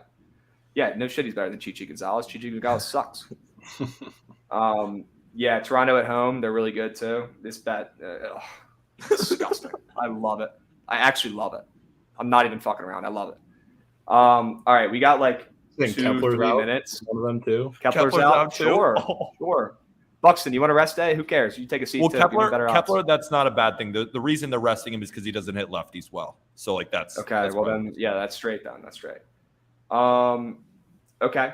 Yeah, no shit, he's better than Chi-Chi Gonzalez. Chi-Chi Gonzalez sucks. Yeah, Toronto at home, they're really good too. This bet, disgusting. I love it. I actually love it. I'm not even fucking around. I love it. All right, we got like 2-3 minutes. One of them too. Kepler's out too. Sure. Buxton, you want a rest day? Who cares? You take a seat. Well, Kepler, that's not a bad thing. The reason they're resting him is because he doesn't hit lefties well. So like that's okay. That's well then, yeah, that's straight then. That's straight. Okay.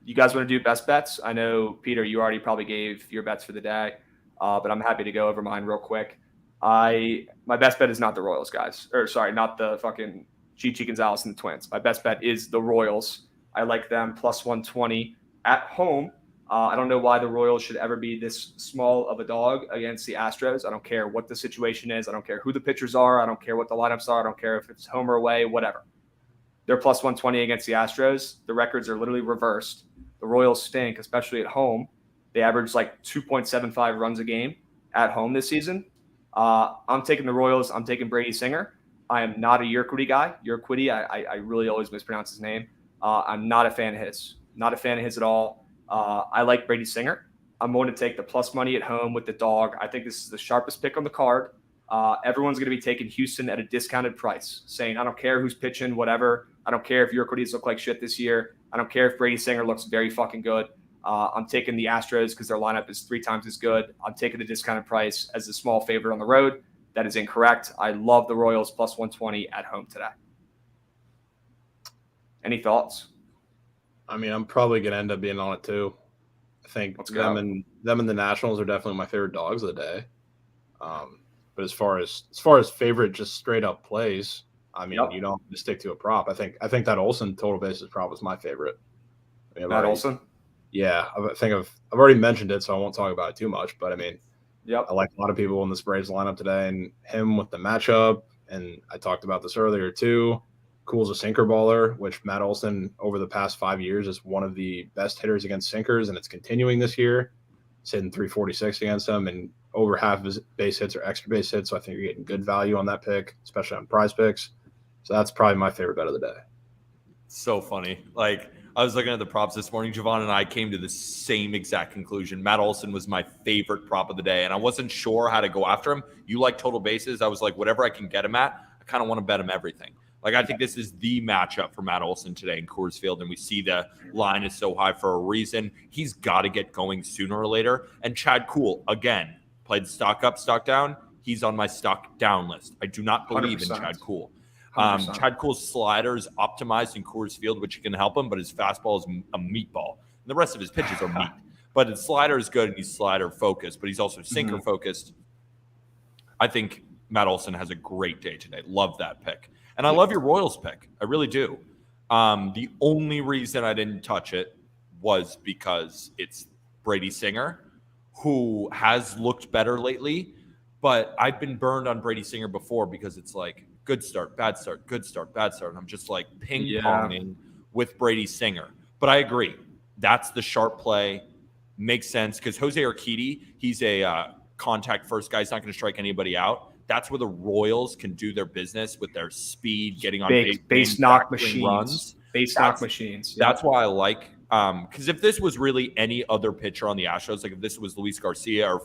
You guys want to do best bets? I know, Peter, you already probably gave your bets for the day, but I'm happy to go over mine real quick. My best bet is not the Royals, guys. Or sorry, not the fucking Chi-Chi Gonzalez and the Twins. My best bet is the Royals. I like them plus 120 at home. I don't know why the Royals should ever be this small of a dog against the Astros. I don't care what the situation is. I don't care who the pitchers are. I don't care what the lineups are. I don't care if it's home or away, whatever. They're plus 120 against the Astros. The records are literally reversed. The Royals stink, especially at home. They average like 2.75 runs a game at home this season. I'm taking the Royals. I'm taking Brady Singer. I am not a Urquidy guy. Urquidy, I really always mispronounce his name. I'm not a fan of his. Not a fan of his at all. I like Brady Singer. I'm going to take the plus money at home with the dog. I think this is the sharpest pick on the card. Everyone's going to be taking Houston at a discounted price, saying, I don't care who's pitching, whatever. I don't care if Urquidy's look like shit this year. I don't care if Brady Singer looks very fucking good. I'm taking the Astros because their lineup is 3 times as good. I'm taking the discounted price as a small favorite on the road. That is incorrect. I love the Royals plus 120 at home today. Any thoughts? I mean, I'm probably gonna end up being on it too. I think Let's them go. and the Nationals are definitely my favorite dogs of the day. But as far as favorite just straight up plays, I mean, Yep. you don't have to stick to a prop. I think that Olsen total basis prop was my favorite. I mean, Matt Olson? Yeah, I've already mentioned it, so I won't talk about it too much. But I mean, Yep. I like a lot of people in the Braves lineup today, and him with the matchup. And I talked about this earlier too. Cool's a sinker baller, which Matt Olson over the past 5 years is one of the best hitters against sinkers, and it's continuing this year. He's hitting 346 against them, and over half of his base hits are extra base hits. So I think you're getting good value on that pick, especially on prize picks. So that's probably my favorite bet of the day. So funny. Like, I was looking at the props this morning. Javon and I came to the same exact conclusion. Matt Olson was my favorite prop of the day, and I wasn't sure how to go after him. You like total bases. I was like, whatever I can get him at, I kind of want to bet him everything. Like, I think this is the matchup for Matt Olson today in Coors Field, and we see the line is so high for a reason. He's got to get going sooner or later. And Chad Kuhl, again, played stock up, stock down. He's on my stock down list. I do not believe 100%. in Chad Kuhl. 100%. Chad Kuhl's slider is optimized in Coors Field, which can help him, but his fastball is a meatball. And the rest of his pitches are meat. But his slider is good, and he's slider focused, but he's also sinker focused. I think Matt Olson has a great day today. Love that pick. And I love your Royals pick. I really do. The only reason I didn't touch it was because it's Brady Singer, who has looked better lately. But I've been burned on Brady Singer before because it's like good start, bad start, good start, bad start. And I'm just like ping-ponging with Brady Singer. But I agree. That's the sharp play. Makes sense because Jose Urquidy, he's a contact first guy. He's not going to strike anybody out. That's where the Royals can do their business with their speed, getting on base knock machines. Base knock machines. Yep. That's why I like because if this was really any other pitcher on the Astros, like if this was Luis Garcia or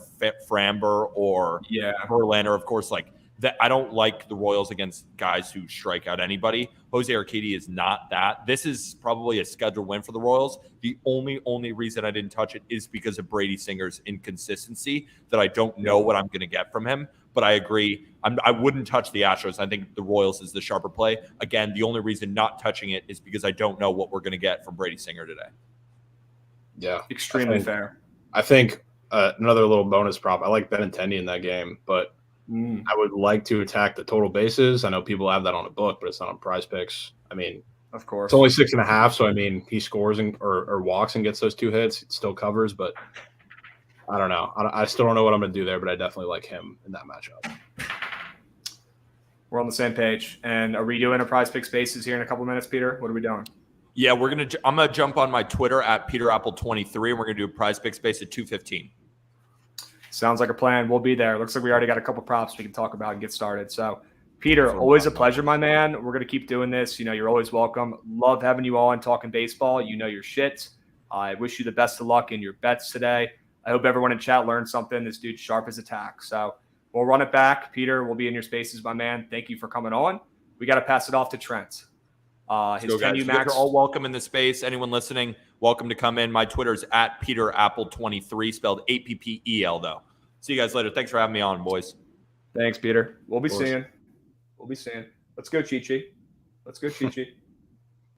Framber or Verlander, of course, like that, I don't like the Royals against guys who strike out anybody. Jose Urquidy is not that. This is probably a scheduled win for the Royals. The only reason I didn't touch it is because of Brady Singer's inconsistency, that I don't know what I'm going to get from him. But I agree. I wouldn't touch the Astros. I think the Royals is the sharper play. Again, the only reason not touching it is because I don't know what we're going to get from Brady Singer today. Yeah. Extremely fair. I think another little bonus prop. I like Benintendi in that game, but I would like to attack the total bases. I know people have that on a book, but it's not on prize picks. I mean, of course, it's only 6.5. So, I mean, he scores or walks and gets those 2 hits. It still covers, but I don't know. I still don't know what I'm going to do there, but I definitely like him in that matchup. We're on the same page. And are we doing a prize pick spaces here in a couple of minutes, Peter? What are we doing? Yeah, I'm going to jump on my Twitter at PeterApple23, and we're going to do a prize pick space at 2:15. Sounds like a plan. We'll be there. Looks like we already got a couple props we can talk about and get started. So, Peter, always a pleasure, my man. We're going to keep doing this. You know, you're always welcome. Love having you on talking baseball. You know your shit. I wish you the best of luck in your bets today. I hope everyone in chat learned something. This dude's sharp as a tack. So we'll run it back. Peter, we'll be in your spaces, my man. Thank you for coming on. We got to pass it off to Trent. His 10U max. You're all welcome in the space. Anyone listening, welcome to come in. My Twitter is at PeterApple23, spelled APPEL, though. See you guys later. Thanks for having me on, boys. Thanks, Peter. We'll be seeing. Let's go, Chi-Chi. Let's go, Chi-Chi.